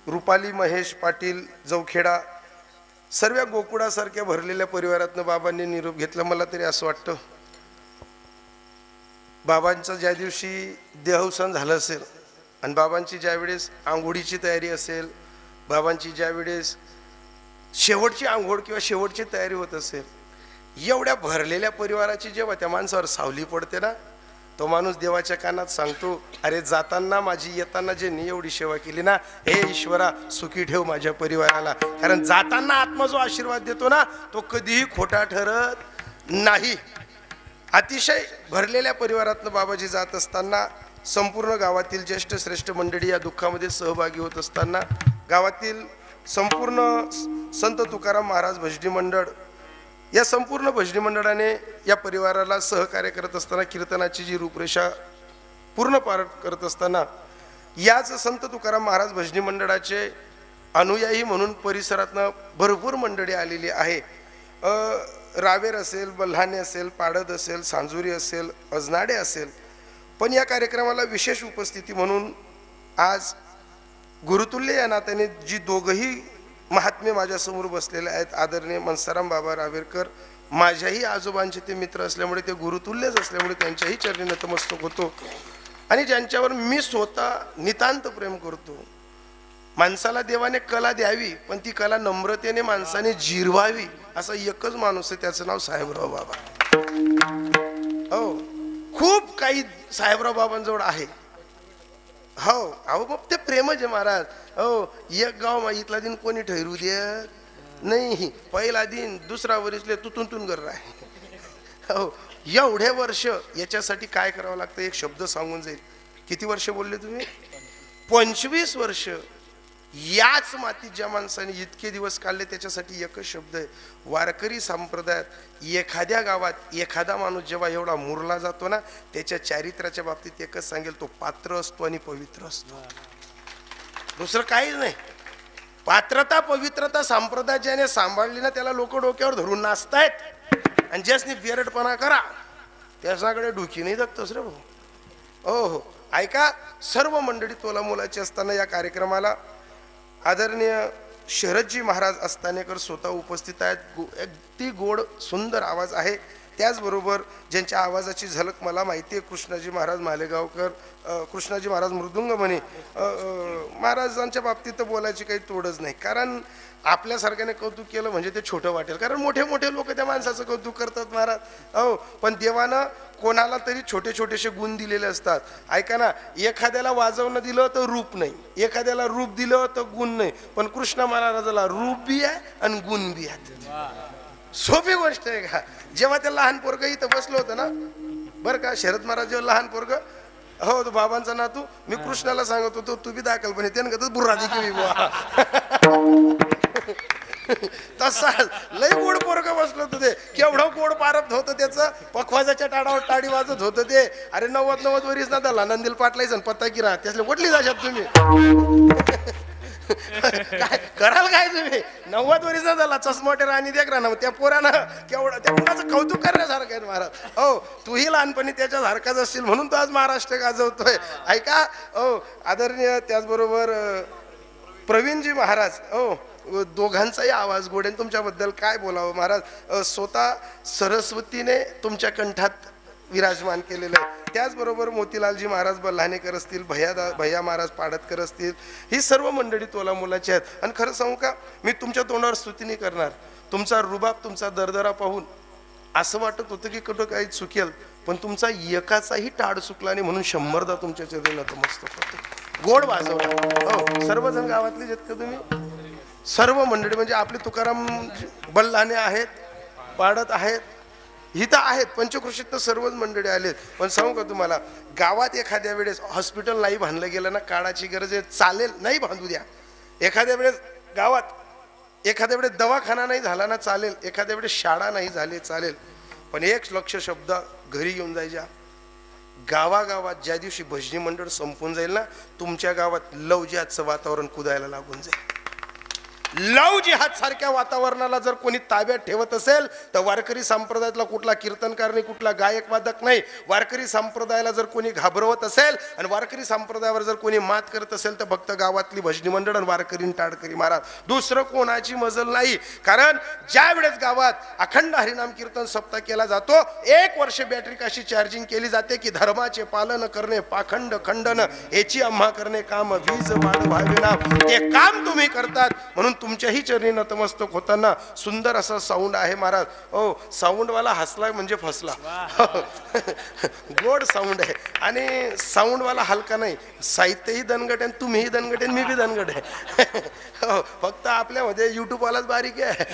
रुपाली महेश पाटील जवखेडा. सर्व गोकुळासारख्या भरलेल्या परिवारातनं बाबांनी निरोप घेतला. मला तरी असं वाटतं बाबांचं ज्या दिवशी देहावसान झालं असेल आणि बाबांची ज्यावेळेस आंघोळीची तयारी असेल, बाबांची ज्यावेळेस शेवटची आंघोळ किंवा शेवटची तयारी होत असेल, एवढ्या भरलेल्या परिवाराची जेव्हा त्या माणसावर सावली पडते ना, तो माणूस देवाच्या कानात सांगतो, अरे जाताना माझी येताना जे मी एवढी सेवा केली ना, हे ईश्वरा सुखी ठेव माझ्या परिवाराला. कारण जाताना आत्मा जो आशीर्वाद देतो ना, तो कधीही खोटा ठरत नाही. अतिशय भरलेल्या परिवारातनं बाबाजी जात असताना संपूर्ण गावातील ज्येष्ठ श्रेष्ठ मंडळी या दुःखामध्ये सहभागी होत असताना गावातील संपूर्ण संत तुकाराम महाराज भजनी मंडळ या संपूर्ण भजनी मंडळाने या परिवाराला सहकार्य करत असताना कीर्तनाची जी रूपरेषा पूर्ण पार करत असताना याच संत तुकाराम महाराज भजनी मंडळाचे अनुयायी म्हणून परिसरातनं भरपूर मंडळी आलेली आहे. रावेर असेल, बल्हाणे असेल, पाडद असेल, सांजुरी असेल, अजनाडे असेल. पण या कार्यक्रमाला विशेष उपस्थिती म्हणून आज गुरुतुल्य या नात्याने जी दोघंही महात्मे माझ्यासमोर बसलेले आहेत, आदरणीय मनसाराम बाबा रावेरकर, माझ्याही आजोबांचे ते मित्र असल्यामुळे, ते गुरुतुल्यच असल्यामुळे त्यांच्याही चरणी नतमस्तक होतो. आणि ज्यांच्यावर मी स्वतः नितांत प्रेम करतो. माणसाला देवाने कला द्यावी, पण ती कला नम्रतेने माणसाने जिरवावी, असा एकच माणूस आहे, त्याचं नाव साहेबराव बाबा. हो, खूप काही साहेबराव बाबांजवळ आहे. हो, अहो मग ते प्रेमच आहे महाराज. हो, एक गाव इथला दिन कोणी ठरू दे नाही, पहिला दिन दुसरा वरीसले तुतून कर आहे. हो, एवढे वर्ष याच्यासाठी काय करावं लागतं एक शब्द सांगून जाईल. किती वर्ष बोलले तुम्ही? 25 वर्ष याच मातीत ज्या माणसाने इतके दिवस काढले, त्याच्यासाठी एकच शब्द आहे. वारकरी संप्रदायात एखाद्या गावात एखादा माणूस जेव्हा एवढा मुरला जातो ना, त्याच्या चारित्र्याच्या बाबतीत एकच सांगेल, तो पात्र असतो आणि पवित्र असतो. दुसरं काहीच नाही. पात्रता पवित्रता संप्रदाय ज्याने सांभाळली ना, त्याला लोक डोक्यावर धरून नाचतायत. आणि ज्यासनी बेरडपणा करा त्याच्याकडे डुकी नाही दाखतोस रे भाऊ. हो हो, ऐका, सर्व मंडळी तोला मोलाची असताना या कार्यक्रमाला आदरणीय शरदजी महाराज अस्तानेकर स्वतः उपस्थित आहेत. अगदी गोड सुंदर आवाज आहे. त्याचबरोबर ज्यांच्या आवाजाची झलक मला माहिती आहे, कृष्णाजी महाराज मालेगावकर, कृष्णाजी महाराज मृदुंगमणी महाराजांच्या बाबतीत तर बोलायची काही तोडच नाही. कारण आपल्यासारख्याने कौतुक केलं म्हणजे ते छोटं वाटेल, कारण मोठे मोठे लोक त्या माणसाचं कौतुक करतात महाराज. हो, पण देवानं कोणाला तरी छोटे छोटेसे गुण दिलेले असतात. ऐका ना, एखाद्याला वाजवणं दिलं तर रूप नाही, एखाद्याला रूप दिलं तर गुण नाही, पण कृष्ण महाराजाला रूप बी आहे आणि गुण बी आहेत. सोपी गोष्ट आहे का? जेव्हा ते लहान पोरग इथं बसलं होतं ना, बरं का, शरद महाराज जेव्हा लहान पोरग, हो तो बाबांचा नातू, मी कृष्णाला सांगत होतो तू बी दाखल, पण त्यानं का बुर्रा देखील तसा लय गोड पोरग बसलं होतं ते. केवढं गोड पारत होतं त्याचं, पखवाजाच्या टाळावर टाळी वाजत होतं ते. अरे 90 वरीस ना त्याला नंदील पाटलायचं पत्ता की राहा त्यासले कुठली जाशात तुम्ही? काय कराल काय तुम्ही? 90 वरीस ना झाला चष्मोटे राणी देख ना, त्या पोरानं केवढं त्या मुलाचं कौतुक करण्यासारखं आहे महाराज. हो, तूही लहानपणी त्याच्या सारखाच असशील म्हणून तो आज महाराष्ट्र गाजवतोय. ऐका, हो आदरणीय, त्याचबरोबर प्रवीणजी महाराज, हो दोघांचाही आवाज गोड आहे. तुमच्याबद्दल काय बोलावं महाराज. स्वतः सरस्वतीने तुमच्या कंठात विराजमान केलेलं आहे. त्याचबरोबर मोतीलालजी महाराज बल्हाणेकर असतील, भैया महाराज पाडतकर असतील, ही सर्व मंडळी तोला मुलाची आहेत. आणि खरं सांगू का, मी तुमच्या तोंडावर स्तुती नाही करणार. तुमचा रुबाब, तुमचा दरदरा पाहून असं वाटत होतं की कुठं काही चुकेल, पण तुमचा एकाचाही टाळ चुकला नाही म्हणून 100दा तुमच्या चरणी नतमस्तक होतो. गोड वाजवला. हो, सर्वजण गावातले आहेत का तुम्ही? सर्व मंडळी म्हणजे आपले तुकाराम बल्हाणे आहेत, पाडत आहेत, इथं आहेत, पंचकृषीत तर सर्वच मंडळी आलेत. पण सांगू का तुम्हाला, गावात एखाद्या वेळेस हॉस्पिटल नाही बांधलं गेलं ना, काळाची गरज आहे, चालेल, नाही बांधू द्या. एखाद्या वेळेस गावात एखाद्या वेळेस दवाखाना नाही झाला ना, चालेल. एखाद्या वेळेस शाळा नाही झाली, चालेल. पण एक लक्ष शब्द घरी घेऊन जायच्या. गावागावात ज्या दिवशी भजनी मंडळ संपून जाईल ना, तुमच्या गावात लव जिहादचं वातावरण कुदायला लागून जाईल. लव जिहाद सारख्या वातावरणाला जर कोणी ताब्यात ठेवत असेल तर वारकरी संप्रदायातला कुठला कीर्तनकार नाही, कुठला गायक वादक नाही. वारकरी संप्रदायाला जर कोणी घाबरवत असेल आणि वारकरी संप्रदायावर जर कोणी मात करत असेल तर फक्त गावातली भजनी मंडळ आणि वारकरी टाळकरी महाराज, दुसरं कोणाची मजल नाही. कारण ज्या वेळेस गावात अखंड हरिनाम कीर्तन सप्ताह केला जातो, 1 वर्ष बॅटरी कशी चार्जिंग केली जाते की धर्माचे पालन करणे, पाखंड खंडन याची आम्हा करणे काम, वीज वाढवावे नाम, ते काम तुम्ही करतात. म्हणून तुमच्याही चरणी नतमस्तक होताना सुंदर असा साऊंड आहे महाराज. हो, साऊंडवाला हसला म्हणजे फसला. गोड साऊंड आहे आणि साऊंडवाला हलका नाही. साहित्यही दणगट आहे, तुम्हीही दणगट आहे, मी बी दणगट आहे. हो, फक्त आपल्यामध्ये युट्यूबवालाच बारीक आहे.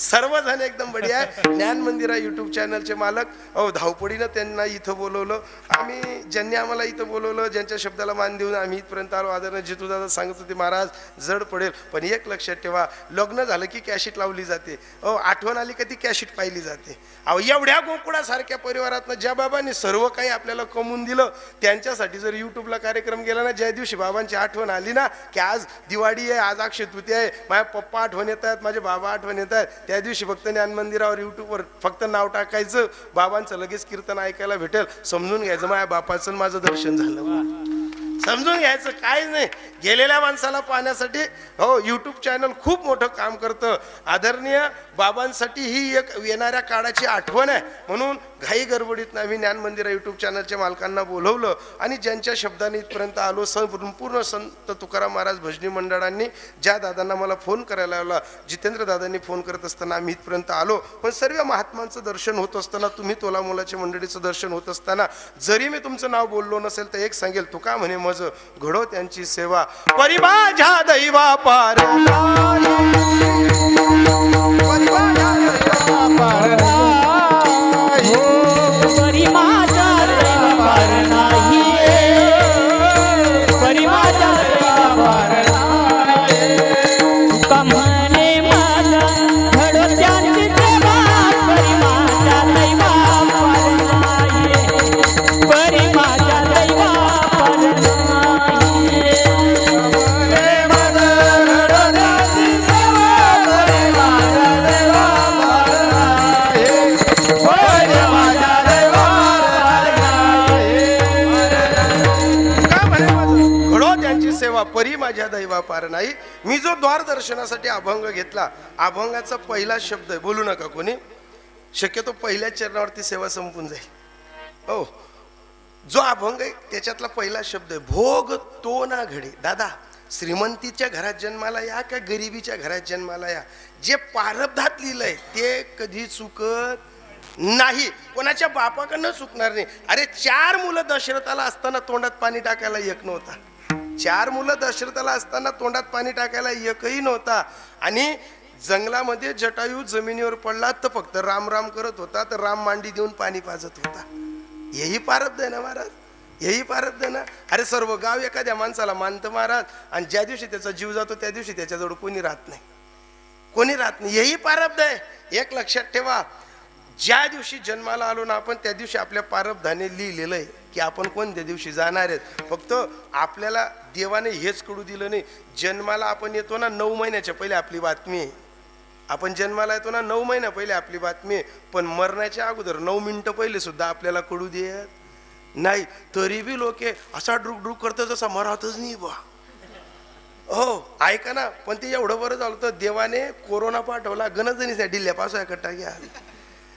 सर्वजण एकदम बढिया आहे. ज्ञान मंदिरा युट्यूब चॅनलचे मालक धावपडीनं त्यांना इथं बोलवलं. आम्ही ज्यांनी आम्हाला इथं बोलवलं, ज्यांच्या शब्दाला मान देऊन आम्ही इथपर्यंत आलो. आदरणीय जितू दादा सांगत होते महाराज जड पडेल, पण एक लक्षात ठेवा, लग्न झालं की कॅशिट लावली जाते. आठवण आली का ती कॅशिट पाहिली जाते. एवढ्या गोकुळासारख्या परिवारातनं ज्या बाबांनी सर्व काही आपल्याला कमवून दिलं, त्यांच्यासाठी जर युट्यूबला कार्यक्रम गेला ना, ज्या दिवशी बाबांची आठवण आली ना, की आज दिवाळी आहे, आज अक्षय तृतीया आहे, माझ्या पप्पा आठवण येत आहेत, माझे बाबा आठवण येत आहेत, त्या दिवशी फक्त ज्ञान मंदिरावर युट्यूबवर फक्त नाव टाकायचं, बाबांचं लगेच कीर्तन ऐकायला भेटेल. समजून घ्यायचं माझ्या बापाचं माझं दर्शन झालं. समजून घ्यायचं काय नाही. गेलेल्या माणसाला पाहण्यासाठी यूट्यूब चॅनल खूप मोठं काम करतं. आदरणीय बाबांसाठी ही एक येणाऱ्या काळाची आठवण आहे. म्हणून घाई गडबडीत आम्ही ज्ञान मंदिर यूट्यूब चॅनलच्या मालकांना बोलवलं आणि ज्यांच्या शब्दाने इथपर्यंत आलो. संपूर्ण संत तुकाराम महाराज भजनी मंडळांनी ज्या दादांना मला फोन करायला लावला, जितेंद्र दादांनी फोन करत असताना आम्ही इथपर्यंत आलो. पण सर्व महात्मांचं दर्शन होत असताना, तुम्ही तोला मुलाच्या मंडळीचं दर्शन होत असताना, जरी मी तुमचं नाव बोललो नसेल तर एक सांगेल, तुका म्हणे मज घडो त्यांची सेवा, परी माझ्या दैवा पार परी माझ्या दैवा पार नाही. मी जो द्वार दर्शनासाठी अभंग घेतला, अभंगाचा पहिला शब्द आहे, बोलू नका कोणी, शक्यतो पहिल्या चरणावरती सेवा संपून जाईल. जो अभंग आहे त्याच्यातला पहिला शब्द आहे भोग तो ना घडे. दादा, श्रीमंतीच्या घरात जन्माला या का गरिबीच्या घरात जन्माला या, जे प्रारब्धात लिहिलंय ते कधी चुकत नाही, कोणाच्या बापाकडनं चुकणार नाही. अरे 4 मुलं दशरथाला असताना तोंडात पाणी टाकायला एक नव्हता. 4 मुलं दशरथाला असताना तोंडात पाणी टाकायला एकही नव्हता. आणि जंगलामध्ये जटायू जमिनीवर पडला तर फक्त राम राम करत होता, तर राम मांडी देऊन पाणी पाजत होता. हेही प्रारब्ध आहे ना महाराज, हेही प्रारब्ध आहे ना. अरे सर्व गाव एखाद्या माणसाला मानतं महाराज, आणि ज्या दिवशी त्याचा जीव जातो त्या दिवशी त्याच्याजवळ कोणी राहत नाही, कोणी राहत नाही. हेही प्रारब्ध आहे. एक लक्षात ठेवा, ज्या दिवशी जन्माला आलो ना आपण, त्या दिवशी आपल्या प्रारब्धाने लिहिलेलं आहे की आपण कोणत्या दिवशी जाणार आहेत. फक्त आपल्याला देवाने हेच कळू दिलं नाही. जन्माला आपण येतो ना 9 महिन्याच्या पहिले आपली बातमी आहे. आपण जन्माला येतो ना 9 महिन्या पहिले आपली बातमी आहे. पण मरण्याच्या अगोदर 9 मिनिटं पहिले सुद्धा आपल्याला कळू देत नाही. तरी बी लोक असा ड्रुक ड्रुक करतात जसा मरातच नाही बा. ऐका ना, पण ते एवढं बरं झालं तर देवाने कोरोना पाठवला, गणजणीच त्या डिल्ल्यापासून एकट्टा घ्या,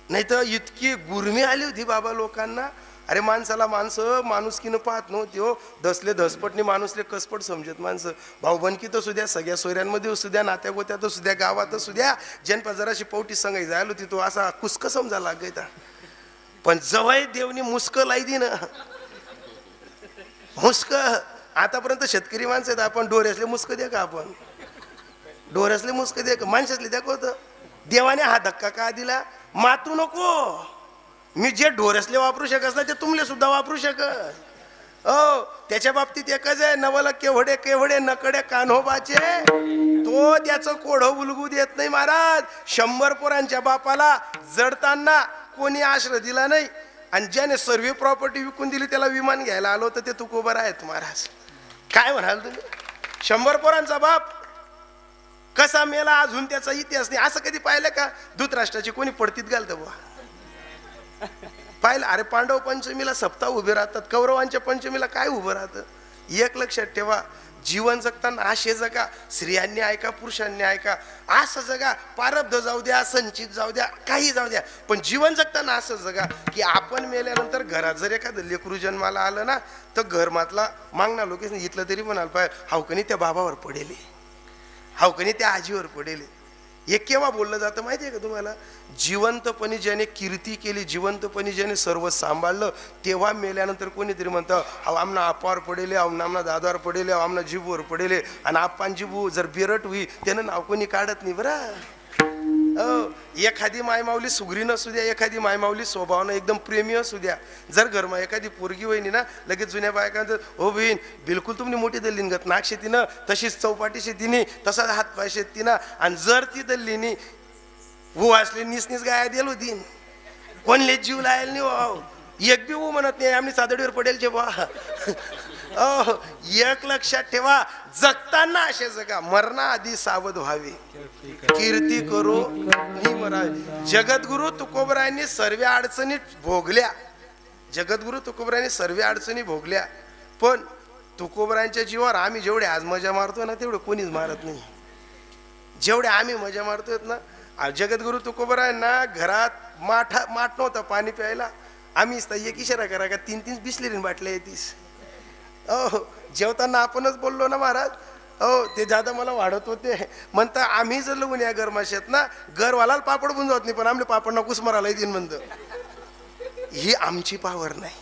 नाही तर इतकी गुरमी आली होती बाबा लोकांना. अरे माणसाला माणसं माणुसकीनं पाहत नव्हती हो. दसले दसपटनी माणूसले कसपट समजत माणसं. भाऊबंदकीत असू द्या, सगळ्या सोयऱ्यांमध्ये असू द्या, नात्या गोत्यात असू द्या, गावात असू द्या, जनपा जराशी पवटी संगाई जायला होती, तो असा कुसक समजा लागायचा. पण जवळ देवनी मुस्क लाई ना, मुस्क. आतापर्यंत शेतकरी माणसं आहेत, आपण डोऱ्यासले मुस्क द्या का, आपण डोऱ्यासले मुस्क द्या का, माणसातले द्या का होतं. देवाने हा धक्का का दिला, मातू नको. मी जे ढोरसले वापरू शकत ना ते तुमले सुद्धा वापरू शकत. त्याच्या बाबतीत एकच आहे, नवल केवढे केवढे नकडे कान्होबाचे, तो त्याचं कोढं उलगू देत नाही महाराज. 100 पोरांच्या बापाला जडताना कोणी आश्रय दिला नाही, आणि ज्याने सर्व प्रॉपर्टी विकून दिली त्याला विमान घ्यायला आलो तर ते तुकोबर आहेत महाराज. काय म्हणाल तुम्ही? 100 पोरांचा बाप कसा मेला अजून त्याचा इतिहास नाही. असं कधी पाहिलं का? धृतराष्ट्राची कोणी पडतीत घालतं बुवा, पाहिलं? अरे पांडव पंचमीला सप्ताह उभे राहतात, कौरवांच्या पंचमीला काय उभं राहतं? एक लक्षात ठेवा, जीवन जगताना असे जगा, स्त्रियांनी ऐका पुरुषांनी ऐका, असं जगा. प्रारब्ध जाऊ द्या, संचित जाऊ द्या, काही जाऊ द्या, पण जीवन जगताना असं जगा की आपण मेल्यानंतर घरात जर एखादं लेकरू जन्माला आलं ना, तर घरमातला मागणा लोकेश इथलं तरी म्हणाल पाहिजे, हावकणी त्या बाबावर पडेल, हावकणी त्या आजीवर पडेल. हे केव्हा बोललं जातं माहिती आहे का तुम्हाला? जिवंतपणी ज्याने कीर्ती केली, जिवंतपणी ज्याने सर्व सांभाळलं, तेव्हा मेल्यानंतर कोणीतरी म्हणतं अहो आमना आपावर पडेले, आमना दादावर पडेले, आमना जिबूवर पडेले. आणि आप्पान जिबू जर बिरट होई त्यानं नाव कोणी काढत नाही बरं. एखादी मायमाऊली सुगरी नसू द्या, एखादी मायमाऊली स्वभावानं एकदम प्रेमी असू द्या, जर घरमा एखादी पोरगी वहिनी ना लगेच जुन्या बायकांचं हो बहीण बिलकुल तुम्ही मोठी दल्लीन गत नाक शेतीनं तशीच चौपाटी शेतीने तसाच हातपाय शेतीनं, आणि जर ती दल्लीनी हो असले निसनीस गाया दिलो दिन कोणले जीव लायल नाही हो, एक बी हो म्हणत नाही आम्ही सादडीवर पडेल जेव्हा. एक लक्षात ठेवा, जगताना असे जगा, मरणाआधी सावध व्हावे. कीर्ती करो नि मरावे. जगद्गुरु तुकोबरायांनी सर्व अडचणी भोगल्या, जगद्गुरु तुकोबरायांनी सर्व अडचणी भोगल्या, पण तुकोबरायांच्या जीवावर आम्ही जेवढे आज मजा मारतो ना तेवढे कोणीच मारत नाही. जेवढे आम्ही मजा मारतोय ना, जगद्गुरु तुकोबरायांना घरात माठ नव्हता पाणी प्यायला, आम्ही एक इशारा करा का 3-3 बिसलेरीन बाटल्या येतीस. जेवताना आपणच बोललो ना महाराज, ते जादा मला वाढत होते म्हणता आम्ही जर लगून या गरमाशात ना घरवाला पापड बुंजवत नाही, पण आमले पापड ना कुसमाराला येतील म्हणतो. ही आमची पावर नाही,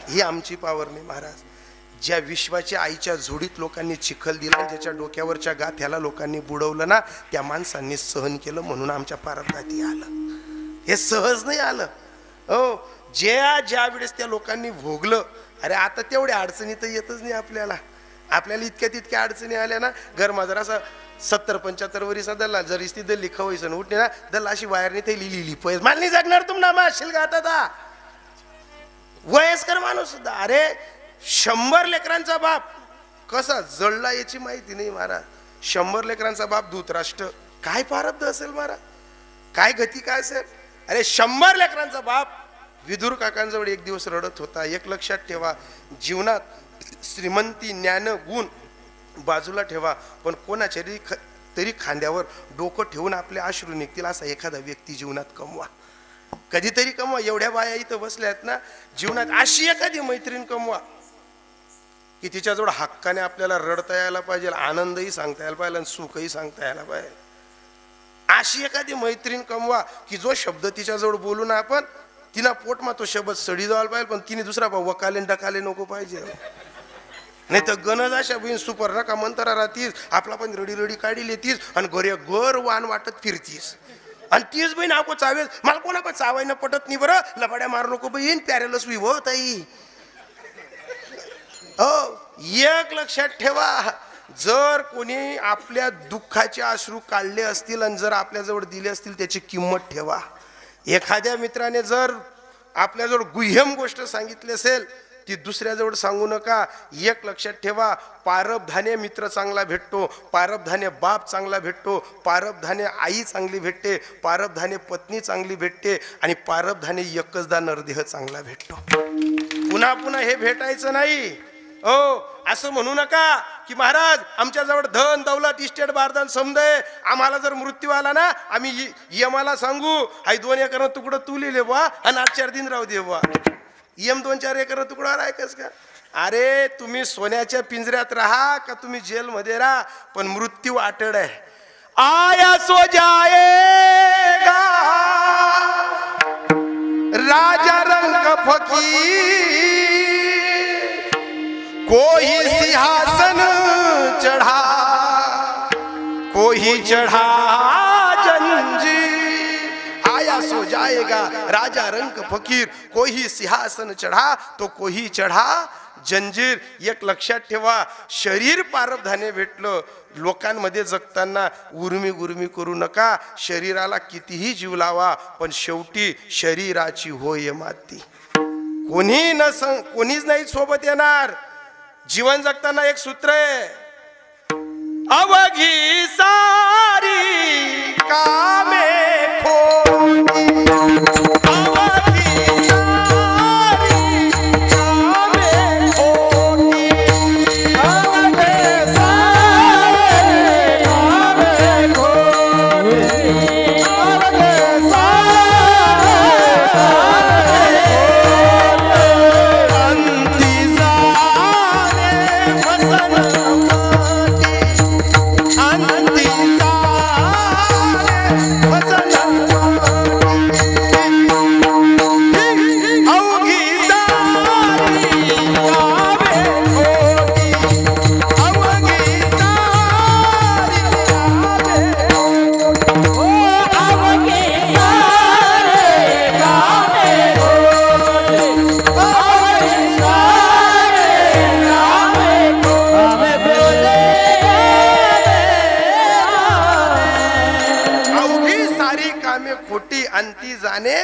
ही आमची पावर नाही महाराज. ज्या विश्वाच्या आईच्या झोडीत लोकांनी चिखल दिला, ज्याच्या डोक्यावरच्या गाथ्याला लोकांनी बुडवलं ना, त्या माणसांनी सहन केलं म्हणून आमच्या पारंगाती आलं. हे सहज नाही आलं. ज्या वेळेस त्या लोकांनी भोगलं, अरे आता तेवढ्या अडचणी तर येतच नाही आपल्याला. आपल्याला इतक्या तितक्या अडचणी आल्या ना, घरमा जर असा 70-75 वरीचा दल्ला जर इस्ती दल्ली खवायचं उठणे ना, दल्ला अशी वायरने ते लिहिली पैस मला नाही जगणार तुम ना असेल का आता वयस्कर माणूस सुद्धा. अरे 100 लेकरांचा बाप कसा जळला याची माहिती नाही महाराज. 100 लेकरांचा बाप धृतराष्ट्र काय प्रारब्ध असेल महाराज, काय गती काय असेल. अरे 100 लेकरांचा बाप विदुर काकांजवळ एक दिवस रडत होता. एक लक्षात ठेवा, जीवनात श्रीमंती ज्ञान गुण बाजूला ठेवा, पण कोणाच्या तरी खांद्यावर डोकं ठेवून आपले अश्रू निघतील असा एखादा व्यक्ती जीवनात कमवा, कधीतरी कमवा. एवढ्या बाया इथं बसल्यात ना, जीवनात अशी एखादी मैत्रीण कमवा की तिच्याजवळ हक्काने आपल्याला रडता यायला पाहिजे, आनंदही सांगता यायला पाहिजे आणि सुखही सांगता यायला पाहिजे. अशी एखादी मैत्रीण कमवा की जो शब्द तिच्याजवळ बोलू ना आपण, तिना पोटमा तो शब्द सडी जायला पाहिजे, पण तिने दुसरा वकाले डकाले नको पाहिजे. नाही तर गणज अशा बहीण सुपर नका मंतरा राहतीस, आपला पण रडी रडी काढी लेतीस आणि घर वान वाटत फिरतीस, आणि तीच बहीण आपण चावेल मला कोणा पण चावायनं पटत नाही बरं, लबाड्या मारू नको बहीण प्यारेलच वी हो ताई. एक लक्षात ठेवा, जर कोणी आपल्या दुःखाचे अश्रू काढले असतील आणि जर आपल्याजवळ दिले असतील त्याची किंमत ठेवा. एखाद्या मित्राने जर आपल्याजवळ गुह्यम गोष्ट सांगितली असेल ती दुसऱ्याजवळ सांगू नका. एक लक्षात ठेवा, पारबधाने मित्र चांगला भेटतो, पारबधाने बाप चांगला भेटतो, पारबधाने आई चांगली भेटते, पारबधाने पत्नी चांगली भेटते, आणि पारबधाने एकचदा नरदेह चांगला भेटतो. पुन्हा पुन्हा हे भेटायचं नाही. असं म्हणू नका की महाराज आमच्याजवळ धन दौलत इस्टेट बारदान समजय, आम्हाला जर मृत्यू आला ना आम्ही यमाला सांगू आई 2 एकर तुकडं तू लिहिले बा आणि 8-4 दिन राहू दे बा. यम 2-4 एकर तुकडा राहायच का. अरे तुम्ही सोन्याच्या पिंजऱ्यात राहा का तुम्ही जेलमध्ये राहा, पण मृत्यू अटळ आहे. आया सो जाएगा राजा रंग फकीर, कोई सिंहासन चढ़ा कोई चढ़ा जंजीर. आया सो जाएगा राजा रंग फकीर, कोई सिंहासन चढ़ा तो कोई चढ़ा जंजीर. एक लक्षात ठेवा, शरीर पारबधाने भेटलं. लोकांमध्ये जगताना उर्मी गुर्मी करू नका. शरीराला कितीही जीव लावा, पण शेवटी शरीराची होय माती. कोणीच नाही सोबत येणार. जीवन जगताना एक सूत्र आहे, अवघी सारी कामे खोटी, अवघी सारी कामे खोटी, अवघी सारी कामे खोटी, अवघी सारी अंती जाणे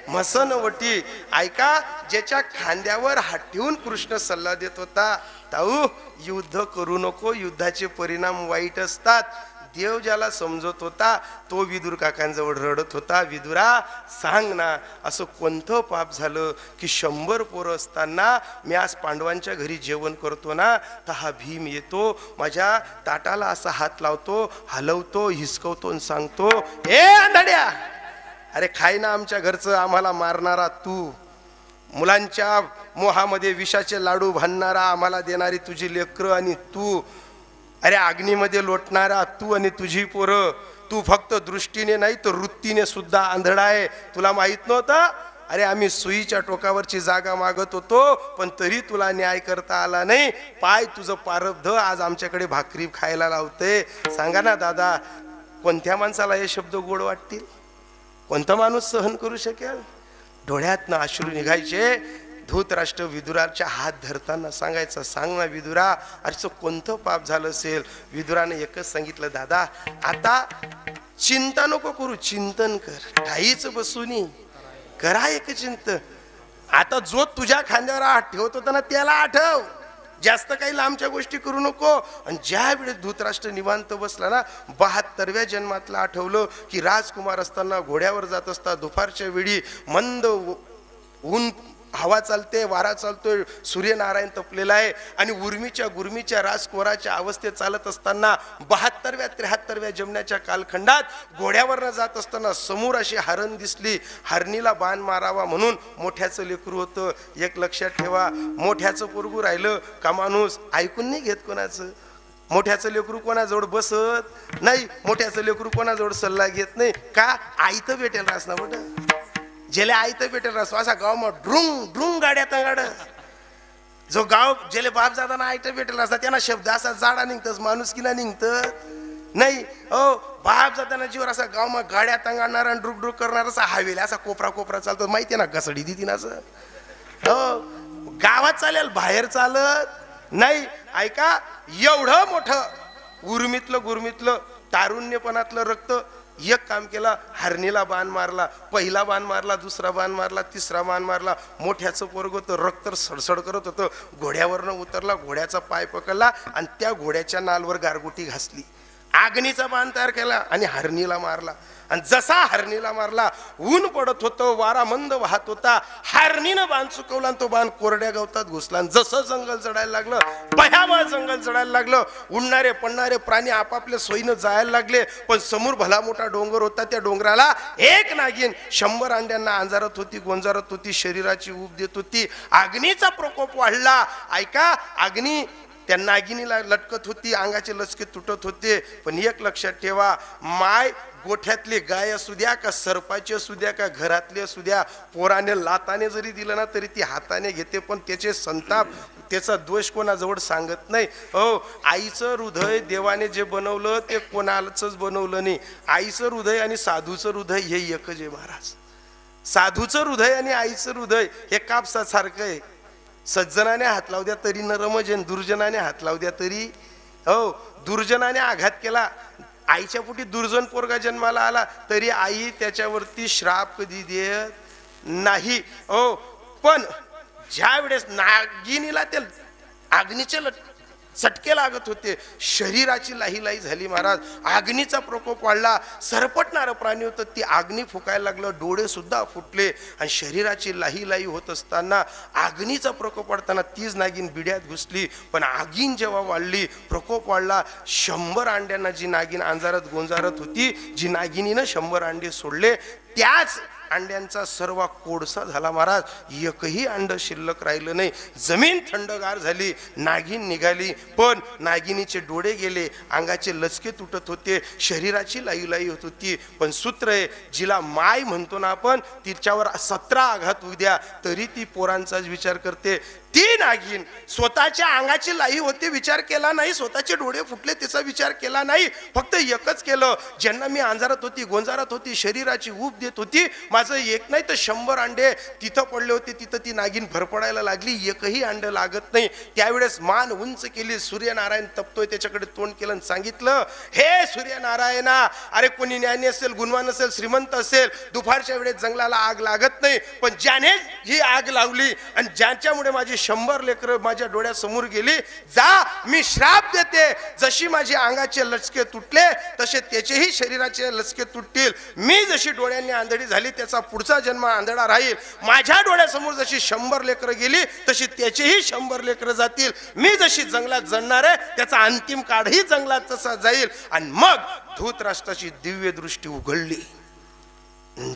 मसनवटी. ऐका, ज्याच्या खांद्यावर हात ठेवून कृष्ण सल्ला देत होता, ताऊ युद्ध करू नको, युद्धाचे परिणाम वाईट असतात. देव ज्याला समजत होता तो विदुर काकांजवळ रडत होता, विदुरा सांग ना, असं कोणतं पाप झालं की 100 पोरं असताना मी आज पांडवांच्या घरी जेवण करतो ना, तर हा भीम येतो, माझ्या ताटाला असा हात लावतो, हलवतो, हिसकवतो आणि सांगतो, ए आंधळ्या, अरे खाय ना आमच्या घरचं, आम्हाला मारणारा तू, मुलांच्या मोहामध्ये विषाचे लाडू बांधणारा आम्हाला देणारी तुझी लेकरं आणि तू, अरे अग्नीमध्ये लोटणारा तू आणि तुझी पोरं, तू फक्त दृष्टीने नाही तर वृत्तीने सुद्धा आंधळा आहे, तुला माहित नव्हतं? अरे आम्ही सुईच्या टोकावरची जागा मागत होतो पण तरी तुला न्याय करता आला नाही. पाय तुझं पारब्ध आज आमच्याकडे भाकरी खायला लावते. सांगा ना दादा, कोणत्या माणसाला हे शब्द गोड वाटतील? कोणता माणूस सहन करू शकेल? डोळ्यातनं अश्रू निघायचे. धृतराष्ट्र विदुराच्या हात धरताना सांगायचं, सांग ना विदुरा, अरे कोणतं पाप झालं असेल? विदुराने एकच सांगितलं, दादा आता चिंता नको करू, चिंतन कर, काहीच बसूनी करा एक चिंतन. आता जो तुझ्या खांद्यावर हात ठेवत होता ना त्याला आठव, जास्त काही लांबच्या गोष्टी करू नको. आणि ज्या वेळेस धृतराष्ट्र निवांत बसला ना, 72व्या जन्मातलं आठवलं की राजकुमार असताना घोड्यावर जात असता दुपारच्या वेळी मंद ऊन, हवा चालते, वारा चालतोय, सूर्यनारायण तपलेला आहे आणि उर्मीच्या गुर्मीच्या राजकुमाराच्या अवस्थेत चालत असताना 72व्या 73व्या जमण्याच्या कालखंडात घोड्यावरनं जात असताना समोर अशी हरण दिसली. हरणीला बाण मारावा म्हणून मोठ्याचं लेकरू होतं. एक लक्षात ठेवा, मोठ्याचं पोरगू राहिलं का माणूस ऐकून नाही घेत कोणाचं. मोठ्याचं लेकरू कोणाजवळ बसत नाही, मोठ्याचं लेकरू कोणाजवळ सल्ला घेत नाही. का? आई तर भेटेल रास ना बट, जेले आई तर भेटेल रास. असा गाव ड्रुंग ड्रुंग गाड्या तंगाड, जो गाव जेले बाप जाताना आई तर भेटेल असता त्यांना शब्द असा जाडा निघतस, माणूस किना निघत नाही. हो, बाप जाताना जीवर असा गाव मग गाड्या तंगाडणार आणि ड्रुक ड्रुक करणार, असा हवेला असा कोपरा कोपरा चालतो, माहिती आहे ना, घसडी दिती ना असं. हो, गावात चालेल, बाहेर चालत नाही. ऐका, एवढं मोठं उर्मीतलं गुरमीतलं तारुण्यपणातलं रक्त एक काम केला, हरणीला बाण मारला, पहिला बाण मारला, दुसरा बाण मारला, तिसरा बाण मारला. मोठ्याचं पोरग होतं, रक्त सडसड करत होतं, घोड्यावरनं उतरला, घोड्याचा पाय पकडला आणि त्या घोड्याच्या नालवर गारगुटी घासली, आग्नीचा बाण तयार केला आणि हरणीला मारला. आणि जसा हरणीला मारला, ऊन पडत होतं, वारा मंद वाहत होता, हरणीनं बाण चुकवला आणि तो बाण कोरड्या गवतात घुसला. आणि जसं जंगल चढायला लागलं, भयावह जंगल चढायला लागलं, उडणारे पडणारे प्राणी आपापल्या सोयीनं जायला लागले. पण समोर भला मोठा डोंगर होता, त्या डोंगराला एक नागिन 100 अंड्यांना अंजारत होती, गोंजारत होती, शरीराची ऊब देत होती. अग्नीचा प्रकोप वाढला. ऐका, अग्नी त्या नागिनीला लटकत होती, अंगाचे लचके तुटत होते. पण एक लक्षात ठेवा, माय गोठ्यातली गाय असू द्या का सरपाची असू द्या का घरातली असू द्या, पोराने लाताने जरी दिलं ना तरी ती हाताने घेते, पण त्याचे संताप, त्याचा दोष कोणाजवळ सांगत नाही. हो, आईचं हृदय देवाने जे बनवलं ते कोणालाच बनवलं नाही. आईचं हृदय आणि साधूचं हृदय हे एकच आहे महाराज. साधूचं हृदय आणि आईचं हृदय हे कापसासारखं आहे. सज्जनाने हात लावू द्या तरी नरम आहे, दुर्जनाने हात लावू द्या तरी. हो, दुर्जनाने आघात केला, आईच्या पोटी दुर्जन पोरगा जन्माला आला तरी आई त्याच्यावरती श्राप कधी देत नाही. हो, पण ज्या वेळेस नागिनीला ते अग्नीचे चटके लागत होते, शरीराची लाही झाली महाराज. अग्नीचा प्रकोप वाढला, सरपटणारं प्राणी होतं, ती अग्नी फुकायला लागलं, डोळे सुद्धा फुटले. आणि शरीराची लाही होत असताना अग्नीचा प्रकोप वाढताना तीच नागिन बिड्यात घुसली. पण आगीन जेव्हा वाढली, प्रकोप वाढला, 100 अंड्यांना जी नागिन अंजारत गोंजारत होती, जी नागिनीनं 100 अंडे सोडले, त्याच अंड्यांचा सर्व कोळसा झाला महाराज. एकही अंड शिल्लक राहिलं नाही. जमीन थंडगार झाली, नागिन निघाली, पण नागिनीचे डोळे गेले, अंगाचे लचके तुटत होते, शरीराची लाही होत होती. पण सूत्र आहे, जिला माय म्हणतो ना आपण, तिच्यावर 17 आघात होऊ द्या तरी ती पोरांचाच विचार करते. ती नागिन स्वतःच्या अंगाची लाई होती विचार केला नाही, स्वतःचे डोळे फुटले तिचा विचार केला नाही, फक्त एकच केलं, ज्यांना मी अंधारात होती गोंजारात होती शरीराची ऊब देत होती, माझं एक नाही तर 100 अंडे तिथं पडले होते, तिथं ती नागिन भरपडायला लागली, एकही अंड लागत नाही. त्यावेळेस मान उंच केली, सूर्यनारायण तपतोय त्याच्याकडे तोंड केलं आणि सांगितलं, हे सूर्यनारायणा, अरे कोणी ज्ञानी असेल गुणवान असेल श्रीमंत असेल, दुपारच्या वेळेस जंगलाला आग लागत नाही, पण ज्याने ही आग लावली आणि ज्यांच्यामुळे माझी 100 लेकरं माझ्या डोळ्यासमोर गेली, जा मी श्राप देते, जशी माझी अंगाचे लचके तुटले तसे त्याचेही शरीराचे लचके तुटतील, मी जशी डोळ्यांनी आंधळी झाली त्याचा पुढचा जन्म आंधळा राहील, माझ्या डोळ्यासमोर जशी 100 लेकरं गेली तशी त्याचेही 100 लेकरं जातील, मी जशी जंगलात जणणार आहे त्याचा अंतिम काळही जंगलात तसा जाईल. आणि मग धूतराष्ट्राची दिव्य दृष्टी उघडली.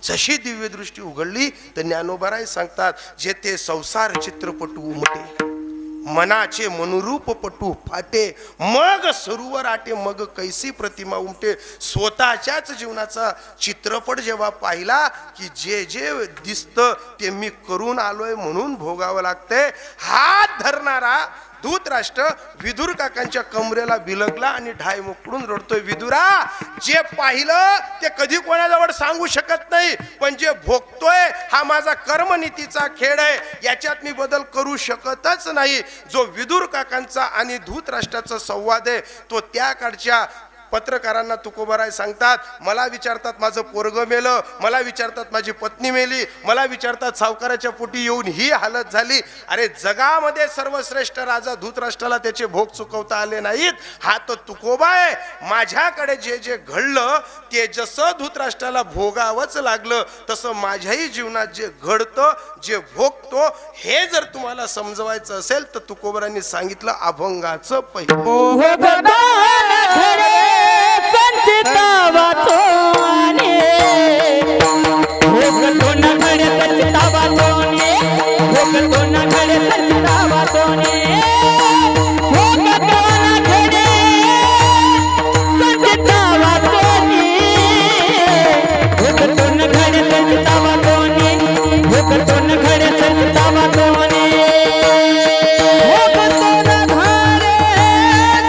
जशी दिव्य दृष्टी उघडली तर ज्ञानोबाराय सांगतात, जेथे संसार चित्रपटू उमटे, मनाचे मनोरूप पटू फाटे, मग सरोवर आटे, मग कैसी प्रतिमा उमटे. स्वतःच्याच जीवनाचा चित्रपट जेव्हा पाहिला की जे जे दिसतं ते मी करून आलोय म्हणून भोगावं लागतंय, हात धरणारा धूतराष्ट्र विदुर काकांच्या कमरेला बिलगला आणि ढाय मोकडून रडतोय, विदुरा, जे पाहिलं ते कधी कोणाजवळ सांगू शकत नाही, पण जे भोगतोय हा माझा कर्मनीतीचा खेळ आहे, याच्यात मी बदल करू शकतच नाही. जो विदुर काकांचा आणि धूतराष्ट्राचा संवाद आहे तो त्या काळच्या पत्रकारांना तुकोबाराय सांगतात, मला विचारतात माझं पोरग मेलं, मला विचारतात माझी पत्नी मेली, मला विचारतात सावकाराच्या पोटी येऊन ही हालत झाली. अरे जगामध्ये सर्वश्रेष्ठ राजा धूतराष्ट्राला त्याचे भोग चुकवता आले नाहीत, हा तो तुकोबा आहे. माझ्याकडे जे जे घडलं ते जसं धूतराष्ट्राला भोगावंच लागलं तसं माझ्याही जीवनात जे घडतं जे भोगतो हे जर तुम्हाला समजवायचं असेल तर तुकोबारांनी सांगितलं अभंगाचं पहिलं संचिता वाचोने भोगतो ना घडे संचिता वाचोने भोगतो ना घडे संचिता वाचोने भोगतो ना घडे संचिता वाचोने भोगतो ना घडे संचिता वाचोने भोगतो ना घडे संचिता वाचोने भोगतो ना घडे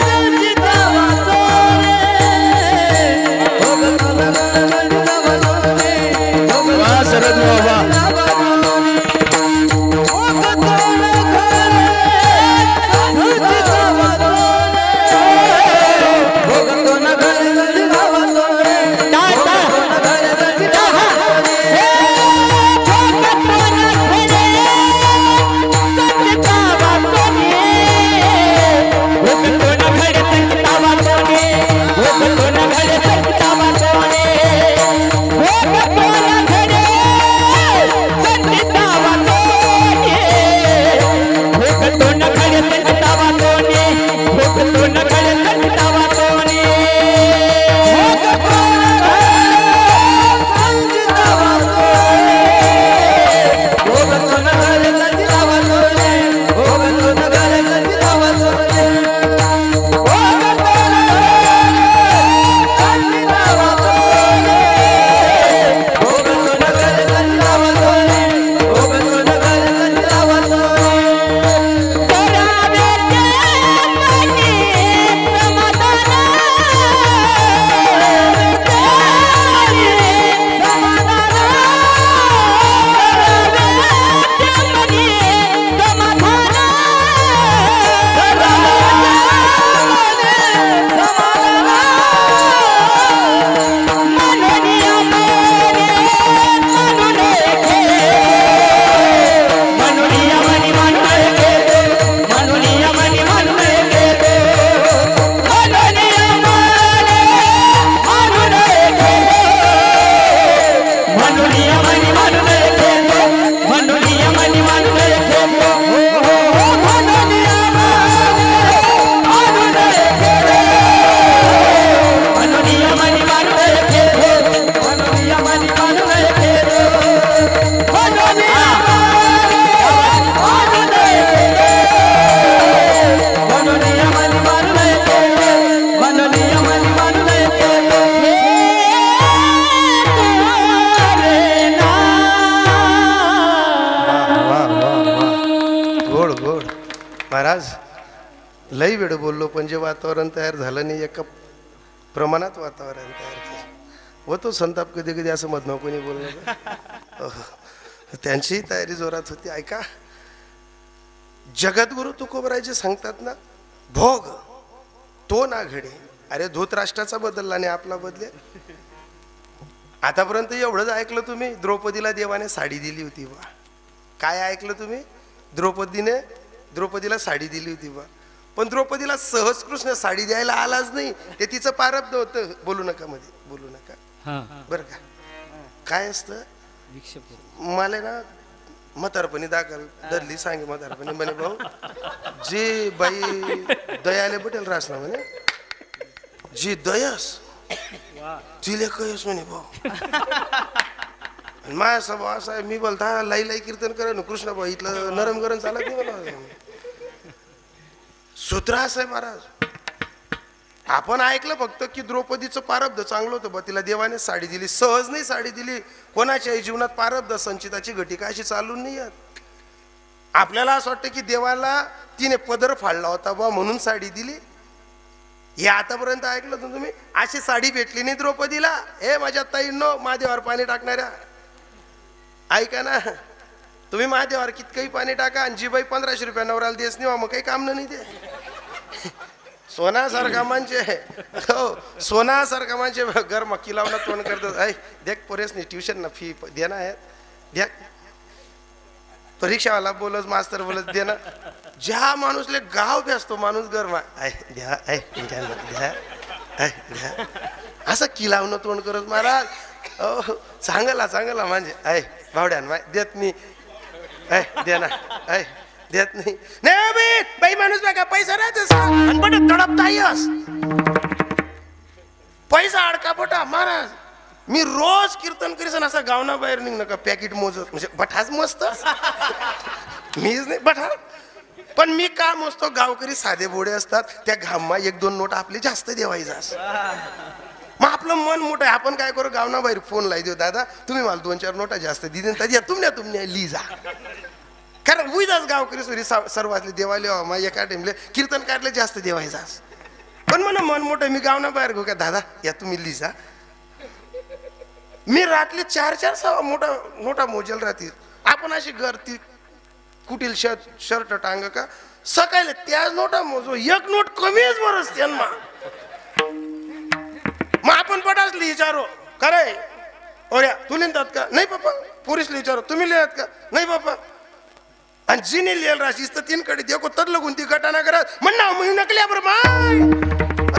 संचिता लई वेळ बोललो पण जे वातावरण तयार झालं नाही एका प्रमाणात वातावरण तयार केलं होतो. संताप कधी कधी असं मधनं कोणी बोललं त्यांचीही तयारी जोरात होती. ऐका, जगद्गुरु तुकोबरायचे सांगतात ना, भोग तो ना घडे. अरे धृतराष्ट्राचा बदलला नाही, आपला बदले. आतापर्यंत एवढंच ऐकलं तुम्ही, द्रौपदीला देवाने साडी दिली होती बा. काय ऐकलं तुम्ही? द्रौपदीला साडी दिली होती बा. पण द्रौपदीला सहज कृष्ण साडी द्यायला आलाच नाही, ते तिचं प्रारब्ध होतं. बोलू नका मध्ये, बोलू नका बरं का. काय असतं, मला ना म्हातारपणी दाखल धरली, सांगे म्हातारपणी म्हणे भाऊ जी बाई दयाले पटेल रास ना म्हणे, जी दयस तिले कयस म्हणे भाऊ. माझ्या स्वभाव असा आहे, मी बोलता लाई लाई कीर्तन करा ना कृष्ण भाऊ, इथलं नरम गरम चालत नाही मला. सूत्र असं आहे महाराज. आपण ऐकलं फक्त की द्रौपदीचं प्रारब्ध चांगलं होतं बा, तिला देवाने साडी दिली. सहज नाही साडी दिली, कोणाच्याही जीवनात प्रारब्ध संचिताची घटिका अशी चालून नाही येत. आपल्याला असं वाटतं की देवाला तिने पदर फाडला होता बा म्हणून साडी दिली. हे आतापर्यंत ऐकलं होतं तुम्ही? अशी साडी भेटली नाही द्रौपदीला. हे माझ्या ताईंनो, महादेवावर पाणी टाकणाऱ्या, ऐका ना, तुम्ही महादेवावर कितकंही पाणी टाका आणि जी बाई 1500 रुपया नवऱ्याला देस नाही मग काही काम नाही. ते सोनासारखा माणसे, हो सोनासारखा माणसे घर मक्की लावणं तोंड करतात. ऐ देख पोरेस नाही ट्युशन ना फी देणं आहे, देख परीक्षावाला बोलत मास्तर बोलत देणं. ज्या माणूसले गाव भेसतो माणूस गरमा आय द्या ऐ द्या द्या द्या असं किलावणं तोंड करत महाराज. चांगला चांगला म्हणजे ऐ भावड्यान माय देत नाही, ऐ दे ना, ऐ देत नाही. नाही बाई माणूस बघा पैसा राहतेस तडपतायस, पैसा अडका बटा महाराज. मी रोज कीर्तन करीस असं गावना बाहेर निघ नका पॅकेट मोजत, म्हणजे बठाच मस्त मीच नाही बठा. पण मी का मोजतो, गावकरी साधे बोडे असतात, त्या घाममा 1-2 नोट आपली जास्त देवायचा. मग आपलं मन मोठं आहे, आपण काय करू गावना बाहेर फोन लाई देऊ, दादा तुम्ही मला 2-4 नोटा जास्त दिली तर तुमने लिजा. कारण उईदाच गावकरी सोरी सर्वातले देवाले मग एका टाइमले कीर्तन काढले जास्त देवायचास. पण मला मन मोठं, मी गावना बाहेर घेऊ का दादा या तुम्ही लिजा. मी रात्री 4-4 नोटा मोजेल राहतील. आपण अशी गर्दी कुटील शर्ट टांग का सकाळी त्याच नोटा मोजो, 1 नोट कमीच बरस त्यांना. मग आपण पटासली विचारो करे ओऱ्या तू लिहितात का, नाही पप्पा. पोरीसले विचारो तुम्ही लिहित का, नाही पप्पा. आणि जिने लिहिल राशीस तर 3 कडे देखो तर लगून ती गटाना करत म्हण ना म्हणू नकल्या बरं माय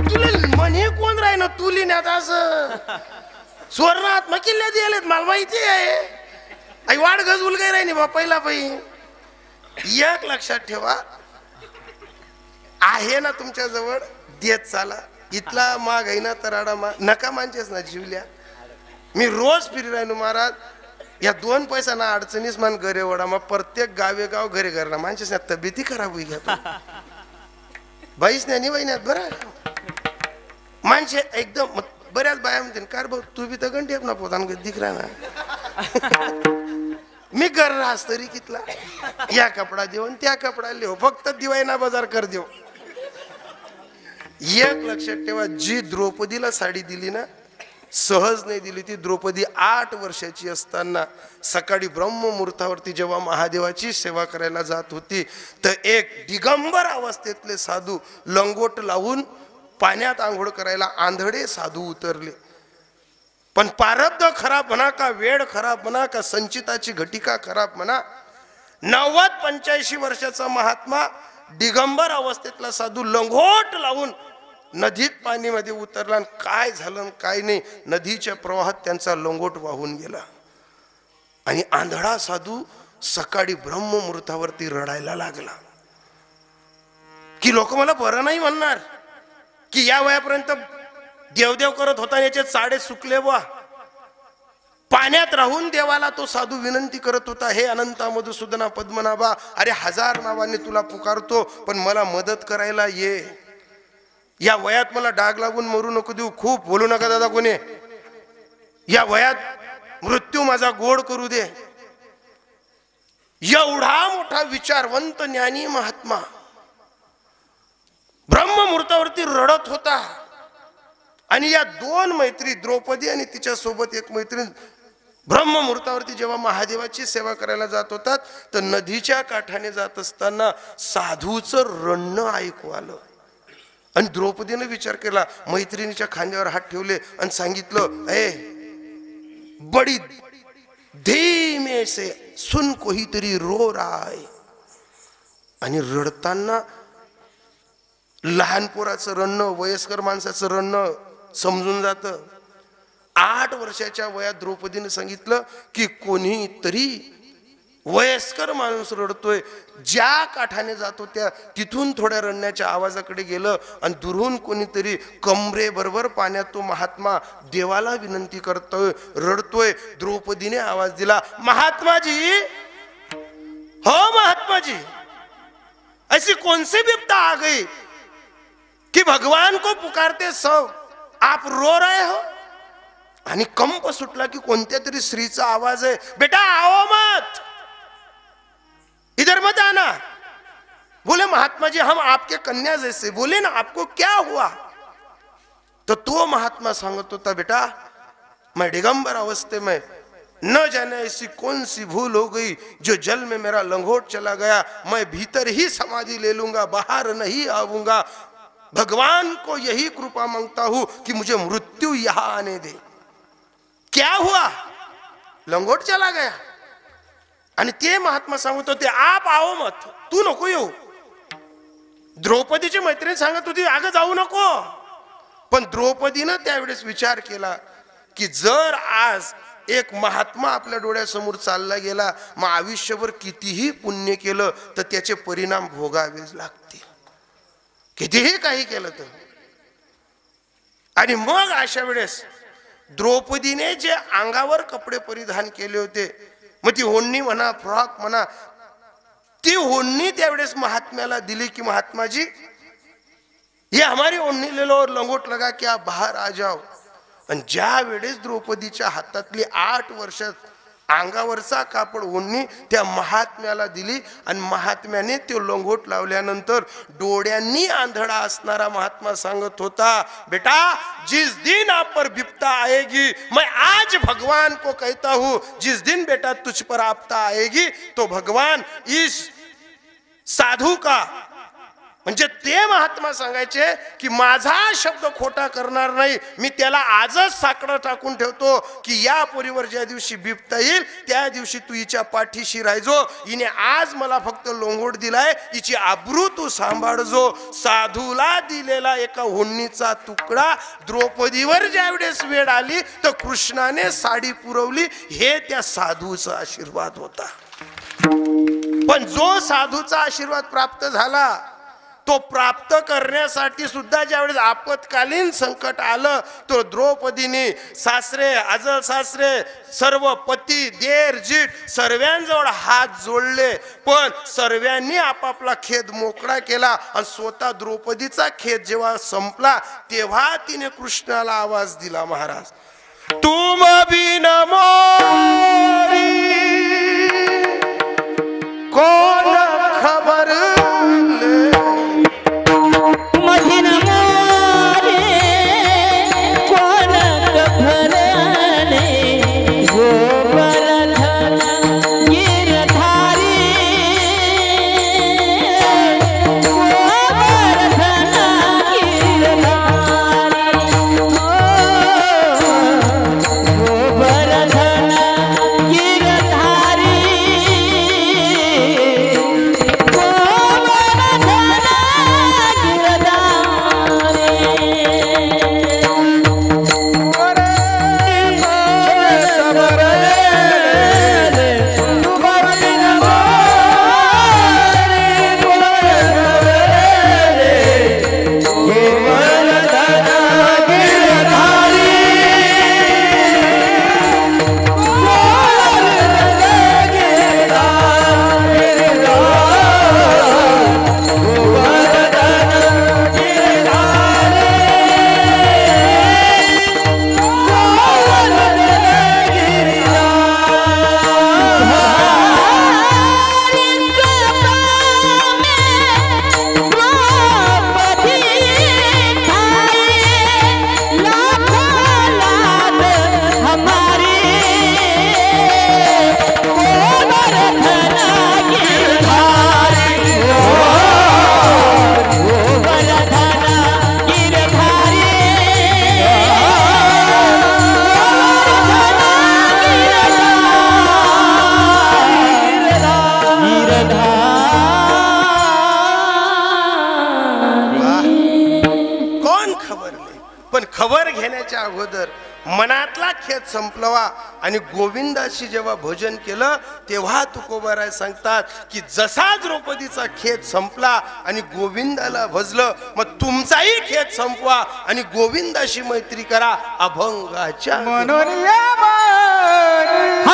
तुला म्हणे कोण राही ना तू लिहिण्यात असं स्वर्णात मग किल्ल्या दिलेत मला माहिती आहे. आई वाढ गजूल काय राही बा पहिला पै. एक लक्षात ठेवा, आहे ना तुमच्या जवळ देत चाला. इथला माग आहे ना तराडा नका मानचेस ना जीवल्या. मी रोज फिरी राहिनो महाराज, या 2 पैसा ना अडचणीच मान घरे वडा मग प्रत्येक गावे गाव घरे घरना माणसेस ना तब्येती खराब होई घ्या बाईस नाही वहिन्यात बरं माणसे एकदम. बऱ्याच बाया म्हणते कार भाऊ तू बी तर गंठी ना पोतान दिखरा ना मी कर राहस तरी कितला या कपडा देऊन त्या कपडा लिहो फक्त दिवाळीना बाजार कर देऊ. एक लक्षात ठेवा, जी द्रौपदीला साडी दिली ना सहज नाही दिली. ती द्रौपदी 8 वर्षाची असताना सकाळी ब्रह्ममुहूर्तावरती जेव्हा महादेवाची सेवा करायला जात होती तर एक दिगंबर अवस्थेतले साधू लंगोट लावून पाण्यात आंघोळ करायला आंधळे साधू उतरले. पण प्रारब्ध खराब म्हणा का वेळ खराब म्हणा का संचिताची घटिका खराब म्हणा, 90-85 वर्षाचा महात्मा दिगंबर अवस्थेतला साधू लंगोट लावून नदीत पाणीमध्ये उतरला. आणि काय झालं काय नाही, नदीच्या प्रवाहात त्यांचा लंगोट वाहून गेला. आणि आंधळा साधू सकाळी ब्रह्ममुहूर्तावरती रडायला लागला की लोक मला बरं नाही म्हणणार की या वयापर्यंत देवदेव करत होता याचे चाडे सुकले वा. पाण्यात राहून देवाला तो साधू विनंती करत होता, हे अनंता मधुसूदना पद्मनाभा, अरे 1000 नावाने तुला पुकारतो पण मला मदत करायला ये. या वयात मला डाग लागून मरू नको देऊ. खूप बोलू नका दादा कोणी. या वयात मृत्यू माझा गोड करू दे. एवढा मोठा विचारवंत ज्ञानी महात्मा ब्रह्ममुहूर्तावरती रडत होता. आणि या दोन मैत्री, द्रौपदी आणि तिच्या सोबत एक मैत्रीण, ब्रह्ममुहूर्तावरती जेव्हा महादेवाची सेवा करायला जात होतात तर नदीच्या काठाने जात असताना साधूचं रडणं ऐकू आलं. आणि द्रौपदीने विचार केला, मैत्रिणीच्या खांद्यावर हात ठेवले आणि सांगितलं, ए बडी धीमे से सुन कोहीतरी रो रहा है. आणि रडताना लहान पोराचं रडणं, वयस्कर माणसाचं रडणं समजून जातं. 8 वर्षाच्या वयात द्रौपदीने सांगितलं की कोणीतरी वयस्कर माणूस रडतोय. ज्या काठाने जातो त्या तिथून थोड्या रडण्याच्या आवाजाकडे गेलं आणि दुरून कोणीतरी कमरे बरोबर पाण्यात तो महात्मा देवाला विनंती करतोय, रडतोय. द्रौपदीने आवाज दिला, महात्माजी, हो महात्माजी, ऐसी कौन सी विपदा आ गई कि भगवान को पुकारते सब आप रो रहे हो. आणि कंप सुटला की कोणत्या तरी स्त्रीचा आवाज आहे, बेटा आओ मत, इधर मत आना. बोले महात्मा जी हम आपके कन्या जैसे. बोले ना आपको क्या हुआ. तो तो महात्मा सांगत होता, बेटा मैं दिगंबर अवस्थे में न जाने ऐसी कौन सी भूल हो गई जो जल में मेरा लंगोट चला गया. मैं भीतर ही समाधि ले लूंगा, बाहर नहीं आऊंगा. भगवान को यही कृपा मांगता हूं कि मुझे मृत्यु यहां आने दे. क्या हुआ, लंगोट चला गया. आणि ते महात्मा सांगत होते, आप आओ मत, तू नको येऊ. द्रौपदीची मैत्रीण सांगत होती, अगं जाऊ नको. पण द्रौपदीनं त्यावेळेस विचार केला की जर आज एक महात्मा आपल्या डोळ्यासमोर चालला गेला, मग आयुष्यभर कितीही पुण्य केलं तर त्याचे परिणाम भोगावेच लागतील, कितीही काही केलं तर. आणि मग अशा वेळेस द्रौपदीने जे अंगावर कपडे परिधान केले होते, मग ती ओढणी म्हणा, फ्रॉक म्हणा, ती ओढणी त्यावेळेस महात्म्याला दिली की महात्मा जी ये हमारी ओढ़नी ले लो और लंगोट लगा के आप बाहर आ जाओ. आणि ज्या वेळेस द्रौपदीच्या हातातली 8 वर्षात अंगावरचा कापड ओढणी त्या महात्म्याला दिली आणि महात्म्याने तो लंगोट लावल्यानंतर डोळ्यांनी आंधळा असणारा महात्मा सांगत होता, बेटा जिस दिन आप पर विपदा आएगी, मैं आज भगवान को कहता हूं, जिस दिन बेटा तुझ पर आपदा आएगी तो भगवान इस साधू का, म्हणजे ते महात्मा सांगायचे की माझा शब्द खोटा करणार नाही, मी त्याला आजच साकडं टाकून ठेवतो की या पोरीवर ज्या दिवशी बिबता येईल त्या दिवशी तू हिच्या पाठीशी राहायचो. हिने आज मला फक्त लोंगोट दिलाय, हिची आबरू तू सांभाळजो. साधूला दिलेला एका ओढणीचा तुकडा द्रौपदीवर ज्यावेळेस वेळ आली तर कृष्णाने साडी पुरवली, हे त्या साधूचा आशीर्वाद होता. पण जो साधूचा आशीर्वाद प्राप्त झाला तो प्राप्त करण्यासाठी सुद्धा ज्यावेळेस आपत्कालीन संकट आलं तो द्रौपदीने सासरे, आजल सासरे, सर्व पती, देर, जीट सर्वांजवळ हात जोडले. पण सर्वांनी आपापला खेद मोकळा केला आणि स्वतः द्रौपदीचा खेद जेव्हा संपला तेव्हा तिने कृष्णाला आवाज दिला, महाराज तुम बिन मोरी कोण खबर खबरले, पण खबर घेण्याच्या अगोदर मनातला खेद संपलवा आणि गोविंदाशी जेव्हा भजन केलं तेव्हा तुकोबाराय सांगतात की जसा द्रौपदीचा खेद संपला आणि गोविंदाला भजलं, मग तुमचाही खेद संपवा आणि गोविंदाशी मैत्री करा अभंगाच्या म्हणून या मानून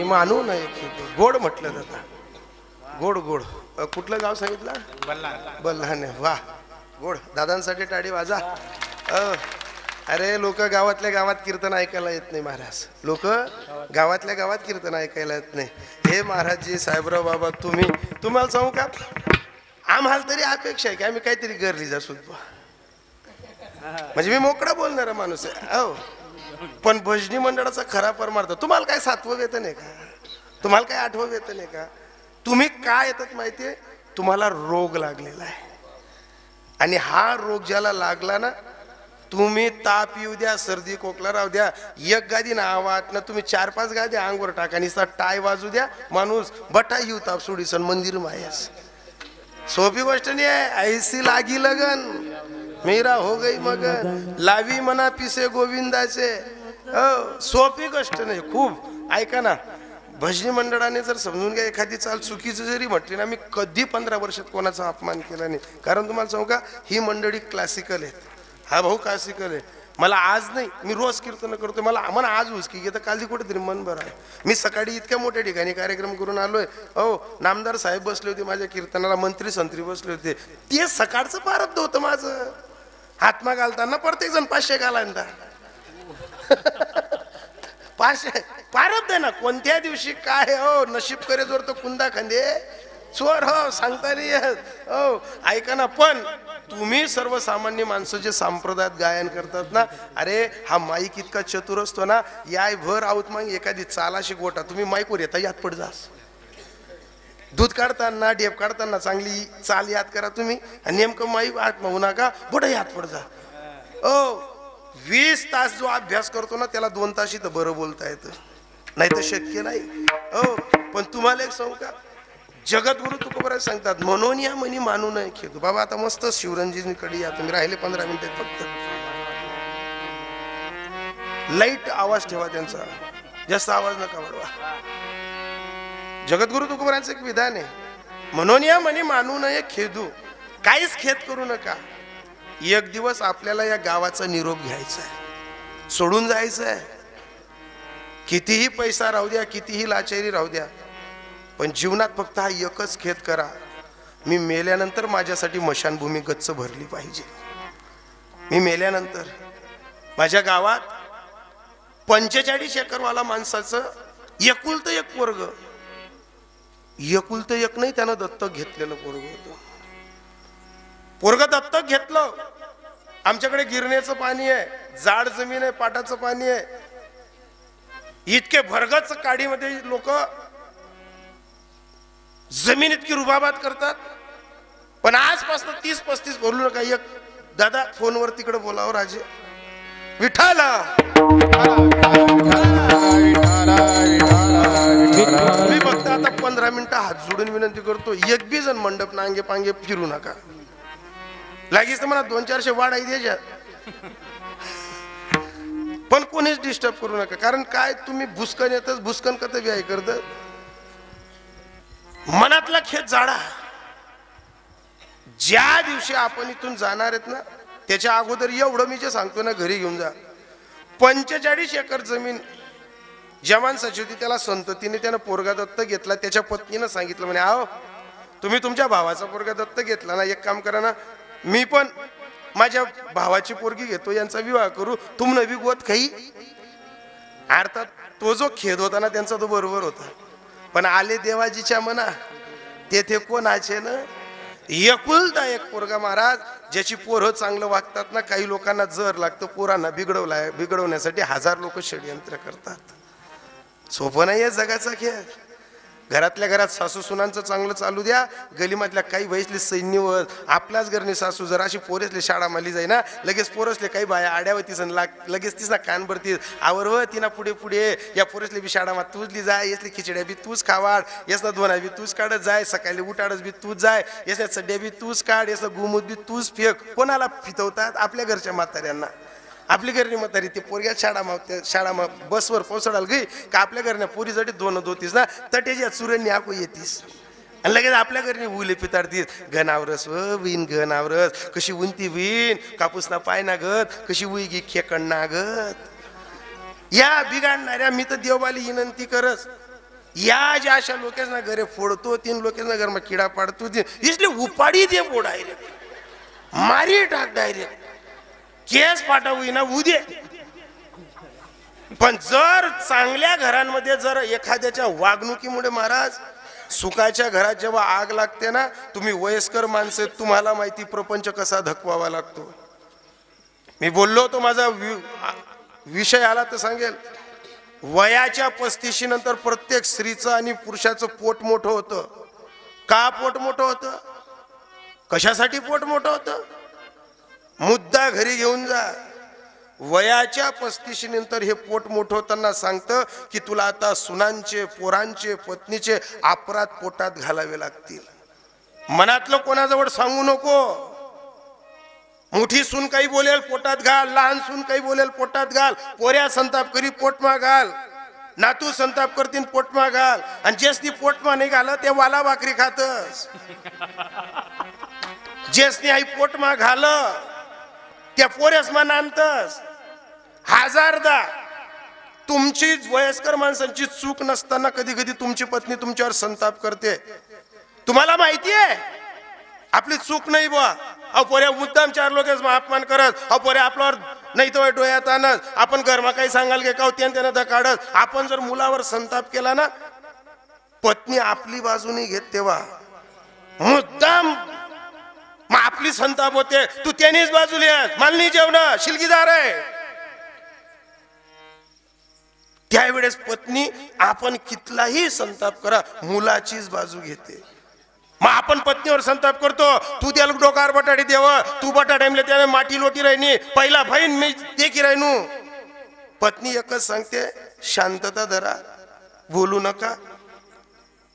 मानू नये गोड म्हटलं जातं. गोड गोड कुठलं गाव सांगितलं? बल्हाने. वा गोड. दादांसाठी टाळी वाजा. अरे लोक गावातल्या गावात कीर्तन ऐकायला येत नाही महाराज. लोक गावातल्या गावात कीर्तन ऐकायला येत नाही. हे महाराजजी साहेबराव बाबा तुम्हाला सांगू का, आम्हाला तरी अपेक्षा आहे की आम्ही काहीतरी गरली जा सुद्धा, म्हणजे मी मोकळा बोलणारा माणूस आहे. हो पण भजनी मंडळाचा खरा परमार्थ तुम्हाला काय 7वं वेतन आहे का? तुम्हाला काय 8वं वेतन आहे का? तुम्ही काय येतात माहितीये? तुम्हाला रोग लागलेला आहे आणि हा रोग ज्याला लागला ना, तुम्ही ताप येऊ द्या, सर्दी खोकला राहू द्या, एक गादी नावात ना तुम्ही 4-5 गादी अंगवर टाका आणि टाय वाजू द्या, माणूस बटा येऊ ताप सोडीसन मंदिर मायास. सोपी गोष्ट नाही आहे. ऐसी लागी लगन मेरा हो गई मगन, लावी मना पिसे गोविंदाचे. सोपी गोष्ट नाही खूप. ऐका ना, भजनी मंडळाने जर समजून घ्या, एखादी चाल चुकीची जरी म्हटली ना, मी कधी 15 वर्षात कोणाचा अपमान केला नाही. कारण तुम्हाला सांगू का, ही मंडळी क्लासिकल आहे. हा भाऊ क्लासिकल आहे. मला आज नाही, मी रोज कीर्तन करतो, मला आज हुसकी घेतं, काल कुठेतरी मन बरं आहे. मी सकाळी इतक्या मोठ्या ठिकाणी कार्यक्रम करून आलोय. हो नामदार साहेब बसले होते माझ्या कीर्तनाला, मंत्री संत्री बसले होते. ते सकाळचं प्रारब्ध होतं माझं. हातमा घालताना प्रत्येक जण 500 घालायला 500 प्रारब्ध आहे ना. कोणत्या दिवशी काय हो नशीब करे जोर तो कुंदा खांदे चोर. हो सांगता नाही येत. हो ऐका ना, पण तुम्ही सर्वसामान्य माणसं जे संप्रदायात गायन करतात ना, अरे हा माईक इतका चतुर असतो ना, याय भर आऊत मग एखादी चालाशी गोटा तुम्ही माईकवर येता याद पड जास. दूध काढताना डेप काढताना चांगली चाल याद करा तुम्ही, आणि नेमकं माईक आत म्हणू नका, बोट याद पड जा. ओ 20 तास जो अभ्यास करतो ना, त्याला 2 तास इथं बरं बोलता येतं, नाही तर शक्य नाही. हो पण तुम्हाला एक सांगू का, जगद्गुरु तुकोबाराय सांगतात, म्हणून या मनी मानू नये खेदू. बाबा आता मस्त शिवरंजनीकडे या तुम्ही, राहिले 15 मिनिटं फक्त. लाईट आवाज ठेवा त्यांचा, जास्त आवाज नका वाढवा. जगद्गुरु तुकोबारायांचं एक विधान आहे, म्हणून या मनी मानू नये खेदू. काहीच खेद करू नका. एक दिवस आपल्याला या गावाचा निरोप घ्यायचा आहे, सोडून जायचं आहे. कितीही पैसा राहू द्या, कितीही लाचारी राहू द्या, पण जीवनात फक्त हा एकच खेद करा, मी मेल्यानंतर माझ्यासाठी मशानभूमी गच्च भरली पाहिजे. मी मेल्यानंतर माझ्या गावात 45 एकरवाला माणसाचं एकुलतं एक पोरग, एकुलतं एक नाही, त्यानं दत्तक घेतलेलं पोरग होतं. पोरग दत्तक घेतलं. आमच्याकडे गिरण्याचं पाणी आहे, जाड जमीन आहे, पाटाचं पाणी आहे. इतके भरगच काडीमध्ये लोक जमीन इतकी रुबाबात करतात. पण आजपासून 30-35 बोलू नका. एक दादा फोनवर तिकडे बोलावं, राजे विठाला मी फक्त आता 15 मिनिटं हात जोडून विनंती करतो, एक बी जण मंडप नांगे पांगे फिरू नका. लागेच तर मला 200-400 वाढाई द्यायच्या, पण कोणीच डिस्टर्ब करू नका. कारण काय, तुम्ही भुसकन येतच, भुसकन कत व्याय करत, मनातला खेद जाडा. ज्या दिवशी आपण इथून जाणार आहेत ना, त्याच्या अगोदर एवढं मी जे सांगतो ना, घरी घेऊन जा. 45 एकर जमीन ज्या माणसाची होती, त्याला संततीने त्यानं पोरगा दत्त घेतला. त्याच्या पत्नीनं सांगितलं, म्हणे आओ तुम्ही तुमच्या भावाचा पोरगा दत्त घेतला ना, एक काम करा ना, मी पण माझ्या भावाची पोरगी घेतो, यांचा विवाह करू, तुम नवी गोत खाई. अर्थात तो जो खेद होता ना त्यांचा, तो बरोबर होता. पण आले देवाजीच्या मना, तेथे कोणाचे ना. एकुलता एक पोरगा महाराज, ज्याची पोरं चांगलं वागतात ना, काही लोकांना जर लागतं पोरांना बिघडवण्यासाठी 1000 लोक षडयंत्र करतात. सोपं नाही आहे जगाचा खेळ. घरातल्या घरात सासू सुनांचं चांगलं चालू द्या, गलीमधल्या काही वयसले सैन्यवर. आपल्याच घरने सासू जर अशी पोरेसले शाळा माली जाई ना, लगेच पोरसले काही बाया आड्यावतीस लगेच तीस ना कान भरतीस, आवर तिना पुढे पुढे या पोरेसले बी शाळा मा तुझली जाय, यसले खिचड्या बी तूच खावाड, यसना दोना बी तूच काढत जाय, सकाळी उठाडच बी तूच जाय, यसना चड्ड्या बी तूच काढ, यसना गुमूत बी तूच फेक. कोणाला फितवतात? आपल्या घरच्या म्हाताऱ्यांना. आपली घरनी म्हातारी ते पोरग्या शाळा बसवर पोचडाल गई का आपल्या घरने पोरी जडी दोन दोतीस ना, तटेच्या चुऱ्यांनी आको येतीस, आणि लगेच आपल्या घरने उले पिताडतीस. घनावरस विन घनावरस, कशी उंती विन कापूस ना पाय ना गत, कशी उईगी खेकण ना गत. या बिघाडणाऱ्या मी तर देवबाली विनंती करस, या ज्या अशा लोकेसना घरे फोडतो, 3 लोकेसना घर में किडा पाडतो, इसलिए उपाडी दे बो डायरेक्ट, मारी टाक डायरेक्ट, केस पाठवू ना उद्या. पण जर चांगल्या घरांमध्ये जर एखाद्याच्या वागणुकीमुळे महाराज, सुखाच्या घरात जेव्हा आग लागते ना, तुम्ही वयस्कर माणसे, तुम्हाला माहिती प्रपंच कसा धकवावा लागतो. मी बोललो तो माझा विषय आला तर सांगेल. वयाच्या 35 नंतर प्रत्येक स्त्रीचं आणि पुरुषाचं पोट मोठं होतं. का पोट मोठं होतं? कशासाठी पोट मोठं होतं? मुद्दा घरी घेऊन जा. वयाच्या 35 नंतर हे पोट मोठं होताना सांगतं की तुला आता सुनांचे, पोरांचे, पत्नीचे अपराध पोटात घालावे लागतील. मनातलं कोणाजवळ सांगू नको. मोठी सून काही बोलेल पोटात घाल, लहान सून काही बोलेल पोटात घाल, पोऱ्या संताप करी पोटमा घाल, नातू संताप करतीन पोटमा घाल, आणि जेसनी पोटमा नाही घाल ते वाला भाकरी खातस. जेसनी आई पोटमा घाल त्या पोऱ्यास मान आणतस. 1000दा तुमची वयस्कर माणसांची चूक नसताना कधी कधी तुमची पत्नी तुमच्यावर संताप करते. तुम्हाला माहिती आहे आपली चूक नाही बा. पोऱ्या मुद्दाम 4 लोकेस अपमान करत, पोऱ्या आपल्यावर नाही तो डोळ्यात आणत, आपण घरमा काही सांगाल गे का त्यांना काढत. आपण जर मुलावर संताप केला ना, पत्नी आपली बाजू नाही घेत, तेव्हा मुद्दाम मग आपली संताप होते. तू त्यानीच बाजूला येस, मालनी जेवण शिलगीदार आहे. त्यावेळेस पत्नी आपण कितलाही संताप करा, मुलाचीच बाजू घेते. मग आपण पत्नीवर संताप करतो, तू त्याला डोकार बटाटी देव, तू बटाटे त्याने माटी लोटी राहिनी, पहिला बहीण मी ते की राहिनू. पत्नी एकच सांगते, शांतता धरा, बोलू नका.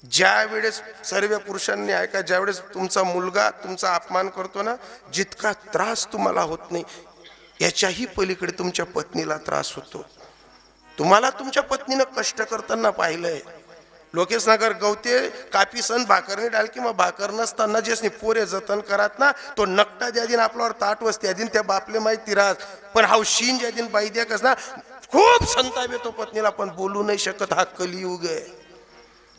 ज्या वेळेस सर्व पुरुषांनी ऐका, ज्यावेळेस तुमचा मुलगा तुमचा अपमान करतो ना, जितका त्रास तुम्हाला होत नाही याच्याही पलीकडे तुमच्या पत्नीला त्रास होतो. तुम्हाला तुमच्या पत्नीनं कष्ट करताना पाहिलंय. लोकेश नगर गवते कापी सण भाकरने डाल की मग भाकर नसताना जेसनी पोरे जतन करात ना, तो नकटा ज्या दिन आपल्यावर ताट वसते दिन त्या बापले माहिती राहत. पण हाव शीन ज्या दिन बाई द्या कस ना, खूप संताप येतो पत्नीला, पण बोलू नाही शकत. हा कलियुग आहे.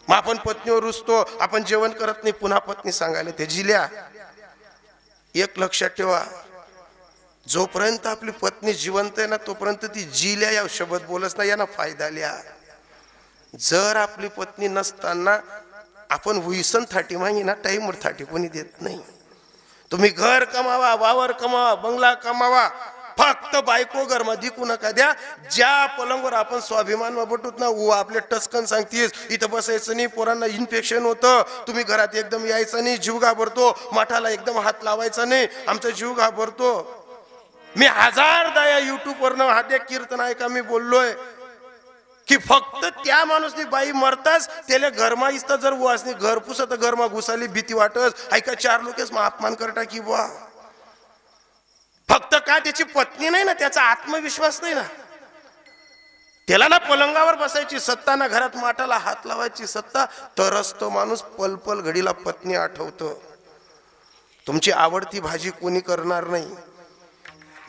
मग आपण पत्नीवर रुसतो, आपण जेवण करत नाही, पुन्हा पत्नी सांगायला ते जिल्या. एक लक्षात ठेवा, जोपर्यंत आपली पत्नी जिवंत आहे ना तोपर्यंत ती जिल्या या शब्द बोलच नाही, यांना फायदा लिया. जर आपली पत्नी नसताना आपण हुईसन थाटी मागी ना, टाईमवर थाटी कोणी देत नाही. तुम्ही घर कमावा, वावर कमावा, बंगला कमावा, फक्त बायको घरमा दिकू नका द्या. ज्या पलंगवर आपण स्वाभिमान बटूत ना, व आपले टचकन सांगतीस इथं बसायचं नाही, पोरांना इन्फेक्शन होतं, तुम्ही घरात एकदम यायचं नाही, जीव घाबरतो, मठाला एकदम हात लावायचा नाही, आमचा जीव घाबरतो. मी 1000दा या युट्यूबवरनं हाते कीर्तन ऐका मी बोललोय की फक्त त्या माणूसनी बाई मरताच त्याला घरमा इस्ता जर वासनी घर पुसत घरमा घुसाली भीती वाटत. ऐका 4 लोकेस मग अपमान करता की बा, फक्त का त्याची पत्नी नाही ना, त्याचा आत्मविश्वास नाही ना. त्याला ना पलंगावर बसायची सत्ता ना, घरात माठाला हात लावायची सत्ता, तरच तो माणूस पलपल घडीला पत्नी आठवतो. तुमची आवडती भाजी कोणी करणार नाही.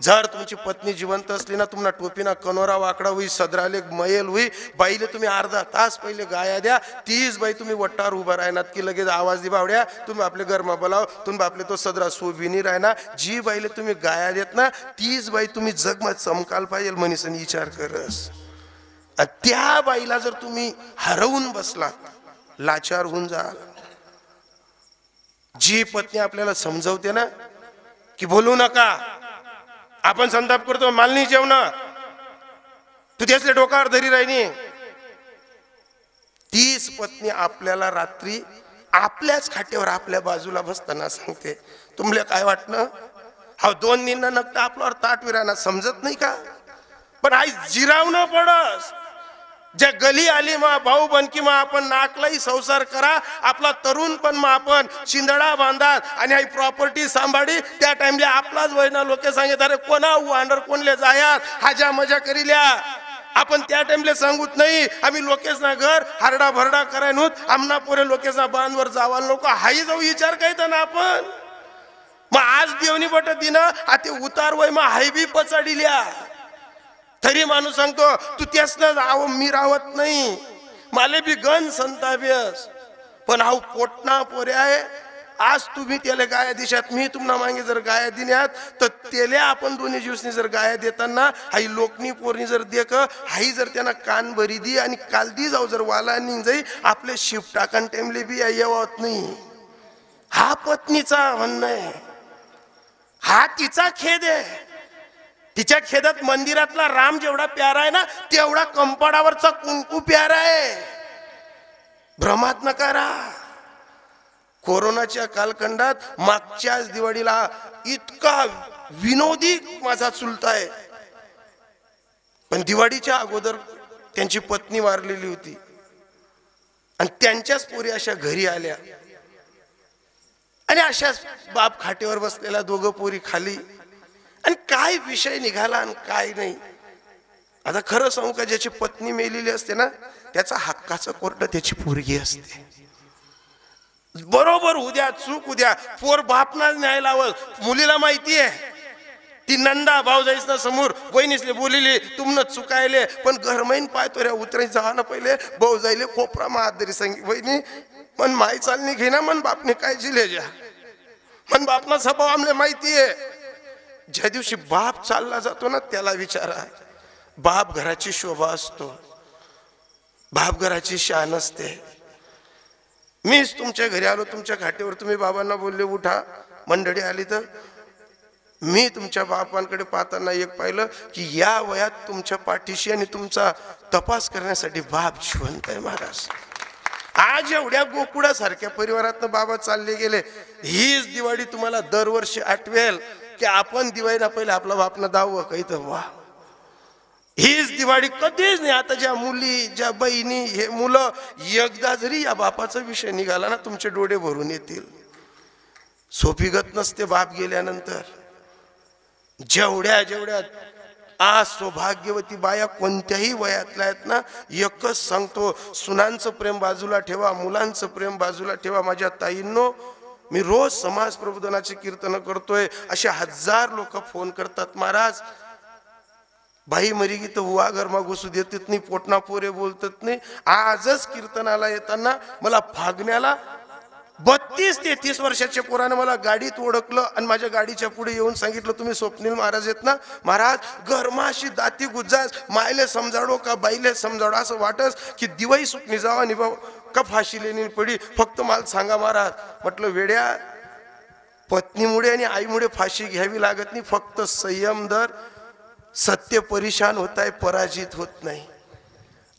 जर तुमची पत्नी जिवंत असली ना, तुम्हाला टोपीना कनोरा वाकडा होई, सदराले मैल होई, बाईले तुम्ही अर्धा तास पहिले गाया द्या. तीच बाई तुम्ही वट्टावर उभा राहणार की लगेच आवाज दि बावड्या, तुम्ही आपले घरमा बोलाव, तुम्ही आपले तो सदरा सोबिनी राहणार. जी बाईले तुम्ही गाया देत ना, तीच बाई तुम्ही जगमा चमकाल पाहिजे मनीसन विचार करस. त्या बाईला जर तुम्ही हरवून बसला, लाचार होऊन जाल. जी पत्नी आपल्याला समजवते ना की बोलू नका, आपण संताप करतो, मालनी जेवण तू त्यासले डोकावर धरी राहिनी, तीच पत्नी आपल्याला रात्री आपल्याच खाट्यावर आपल्या बाजूला बसताना सांगते, तुमले काय वाटणं, हा 2 दिन नकता आपल्यावर ताट विराना, समजत नाही का. पण आई जिरावणं पडस. ज्या गली आली मा भाऊ बनकी मा आपण नाकलाही संसार करा, आपला तरुण पण मा आपण शिंदडा बांधात आणि आई प्रॉपर्टी सांभाळी. त्या टाइमला आपलाच वयना लोक सांगत अरे कोणा वांडर कोणले जायात, हाजा मजा करील्या. आपण त्या टाइमला सांगूत नाही, आम्ही लोकेश ना घर हरडा भरडा कराय नव्हत, आमना पोरे लोकेश ना बांधवर जावा लोक हाई जाऊ विचार कायत ना आपण. मग आज देवनी बट दिन आता उतार वय मग हाई बी पचाडिल्या. तरी माणूस सांगतो तू त्यास ना मी राहत नाही, माले बी गण संताव्यस. पण हा पोटना पोरे आहे. आज तुम्ही त्याला गाया दिशात, मी तुम्हाला मागे जर गाया दिल्यात तर त्याला आपण दोन्ही दिवसनी जर गाया देताना हाई लोकनी पोरनी जर देख हाई जर त्यांना कान भरी दी आणि कालदी जाऊ जर वाला निघ जाई, आपले शिफ्ट टाकन टेमले बी येवत नाही. हा पत्नीचा म्हणणं आहे, हा तिचा खेद आहे. तिच्या खेदात मंदिरातला राम जेवढा प्यारा आहे ना, तेवढा कंपाडावरचा कुंकू प्यारा आहे. भ्रमात नका राहा. कोरोनाच्या कालखंडात मागच्याच दिवाळीला इतका विनोदी माझा चुलता आहे, पण दिवाळीच्या अगोदर त्यांची पत्नी वारलेली होती आणि त्यांच्याच पोरी अशा घरी आल्या आणि अशाच बाप खाटेवर बसलेल्या 2 पोरी खाली. आणि काय विषय निघाला आणि काय नाही. आता खरं सांगू का, ज्याची पत्नी मेलेली असते ना, त्याचा हक्काचं कोर्ट त्याची पोरगी असते. बरोबर उद्या चूक उद्या पोर बापना न्याय लावल. मुलीला माहिती आहे ती नंदा भाऊ जाईस ना समोर बहिणीसले बोलिले तुमनं चुकायले, पण घरमाईन पाहतो रे उतराई जा ना पहिले भाऊ जाईले कोपरा महादरी सांगी बहिणी मन माई चालणी घेना, मन बापने काय जिले जा, मन बापना स्वभाव आमले माहिती आहे. ज्या दिवशी बाप चालला जातो ना त्याला विचारा, बाप घराची शोभा असतो, बाप घराची शान असते. मीच तुमच्या घरी आलो, तुमच्या खाटीवर तुम्ही बाबांना बोलले उठा, मंडळी आली तर मी तुमच्या बापांकडे पाहताना एक पाहिलं की या वयात तुमच्या पाठीशी आणि तुमचा तपास करण्यासाठी बाप जिवंत आहे. महाराज आज एवढ्या गोकुळासारख्या परिवारातनं बाबा चालले गेले. हीच दिवाळी तुम्हाला दरवर्षी आठवेल की आपण दिवाळीला पहिले आपला बापना दावं काही तर वा. हीच दिवाळी कधीच नाही. आता ज्या मुली ज्या बहिणी हे मुलं एकदा जरी या बापाचा विषय निघाला ना तुमचे डोळे भरून येतील. सोपी गत नसते बाप गेल्यानंतर. जेवढ्या जेवढ्या आज सौभाग्यवती बाया कोणत्याही वयातल्या आहेत ना, एकच सांगतो, सुनांचं प्रेम बाजूला ठेवा, मुलांचं प्रेम बाजूला ठेवा. माझ्या ताईंनो, मी रोज समाज प्रबोधनाचे कीर्तन करतोय, असे 1000 लोक फोन करतात, महाराज बाई मरी की तर हुआ घरमा घुसू देतात नाही, पोटना पोरे बोलतात नाही. आजच कीर्तनाला येताना मला फागण्याला 32-33 वर्षाच्या पोरानं मला गाडीत ओळखलं आणि माझ्या गाडीच्या पुढे येऊन सांगितलं, तुम्ही स्वप्नील महाराज आहेत ना? महाराज घरमाशी दाती गुजास, मायले समजाडो का बाईले समजाडो, असं वाटस की दिवाळी सुटणी जावा निभाव का फाशी लेणी पडी, फक्त मला सांगा महाराज. म्हटलं वेड्या, पत्नीमुळे आणि आईमुळे फाशी घ्यावी लागत नाही, फक्त संयम धर, सत्य परेशान होत आहे, पराजित होत नाही.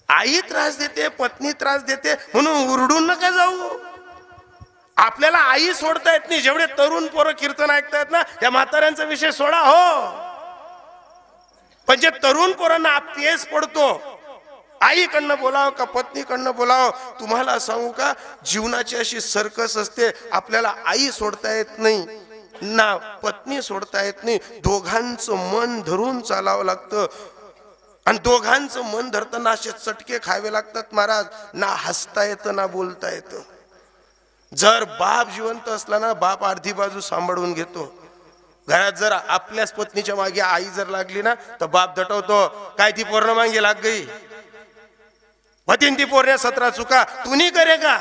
आई त्रास देते, पत्नी त्रास देते म्हणून उरडून नका जाऊ. आपल्याला आई सोडता येत नाही. जेवढे तरुण पोरं कीर्तन ऐकतायत ना, या म्हाताऱ्यांचा विषय सोडा हो, पण जे तरुण पोरांना पेस पडतो, आईकडनं बोलावं का पत्नीकडनं बोलावं, तुम्हाला सांगू का, जीवनाची अशी सर्कस असते. आपल्याला आई सोडता येत नाही ना पत्नी सोडता येत नाही, दोघांचं मन धरून चालावं लागतं. आणि दोघांचं मन धरताना असे चटके खावे लागतात महाराज, ना हसता येतं ना बोलता येतं. जर बाप जिवंत असला ना, बाप अर्धी बाजू सांभाळून घेतो. घरात जर आपल्याच पत्नीच्या मागे आई जर लागली ना, तर बाप दटवतो, काय ती पोरं मागे लाग गई, ती पोरण्या 17 चुका तू नाही करे का.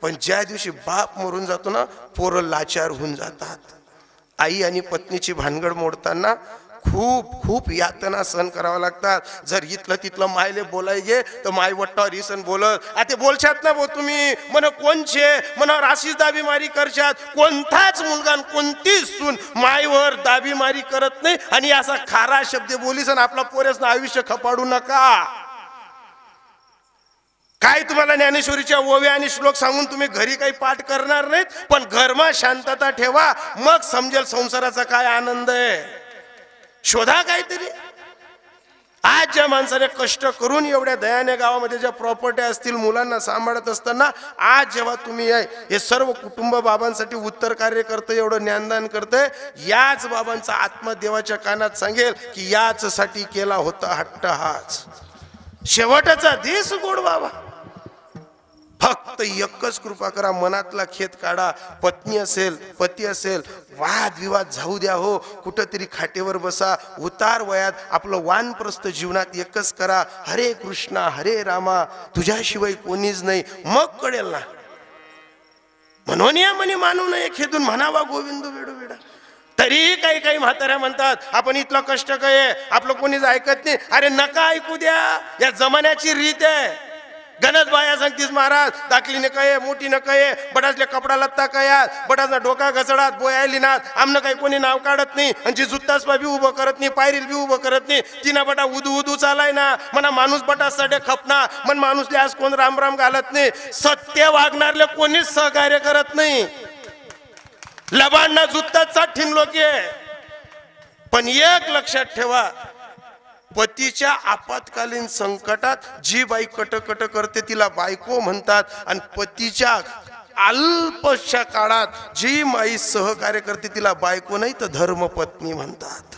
पण ज्या दिवशी बाप मरून जातो ना, पोरं लाचार होऊन जातात. आई आणि पत्नीची भानगड मोडताना खूप खूप यातना सहन करावं लागतात. जर इथलं तिथलं मायले बोलाय गे तर माय वट्टावर रिसन बोलत, आता बोलशात ना भाऊ तुम्ही, म्हण कोणचे मनावर अशीच दाबीमारी करशात. कोणताच मुलगा कोणतीच सून मायवर दाबीमारी करत नाही. आणि असा खारा शब्द बोलीस आणि आपला पोरेसनं आयुष्य खपाडू नका. काय तुम्हाला ज्ञानेश्वरीच्या ओव्या आणि श्लोक सांगून तुम्ही घरी काही पाठ करणार नाहीत, पण घरमा शांतता ठेवा, मग समजेल संसाराचा काय आनंद आहे. शोधा काहीतरी. आज ज्या माणसाने कष्ट करून एवढ्या दयाने गावामध्ये ज्या प्रॉपर्ट्या असतील, मुलांना सांभाळत असताना, आज जेव्हा तुम्ही हे सर्व कुटुंब बाबांसाठी उत्तर कार्य करतंय, एवढं ज्ञानदान करतंय, याच बाबांचा आत्मा देवाच्या कानात सांगेल की याच साठी केला होता हट्ट हाच. शेवटचा दिस गोड बाबा. फक्त एकच कृपा करा, मनातला खेद काढा. पत्नी असेल पती असेल, वाद विवाद जाऊ द्या हो, कुठंतरी खाटेवर बसा. उतार वयात आपलं वानप्रस्थ जीवनात एकच करा, हरे कृष्णा हरे रामा, तुझ्याशिवाय कोणीच नाही. मग कळेल ना. म्हणून या म्हणे मानू नये खेदून, म्हणावा गोविंद वेडू वेडा. तरी काही काही म्हाताऱ्या म्हणतात, आपण इथलं कष्ट काय आपलं कोणीच ऐकत नाही. अरे नका ऐकू द्या, या जमान्याची रीत आहे. गणच बाया सांगतीस महाराज, दाखली न कये मोठी न कये, बटासले कपडा लत्ता कयात, बटासना डोका घसडात बोयाली नात, आमनं काही कोणी नाव काढत नाही. आणि जी जुत्तासपा बी उभं करत नाही, पायरील बी उभं करत नाही. तिना बटा उदू उदू चालाय ना, म्हणा माणूस बटास साडे खपना, मन माणूसले आज कोण राम राम घालत नाही. सत्य वागणारले कोणीच सहकार्य करत नाही. लबाडना जुत्ताचा ठिन लोक. पण एक लक्षात ठेवा, पतीच्या आपत्कालीन संकटात जी बाई कटकट करते तिला बायको म्हणतात. आणि पतीच्या अल्पशा काळात जी माई सहकार्य करते तिला बायको नाही तर धर्मपत्नी म्हणतात.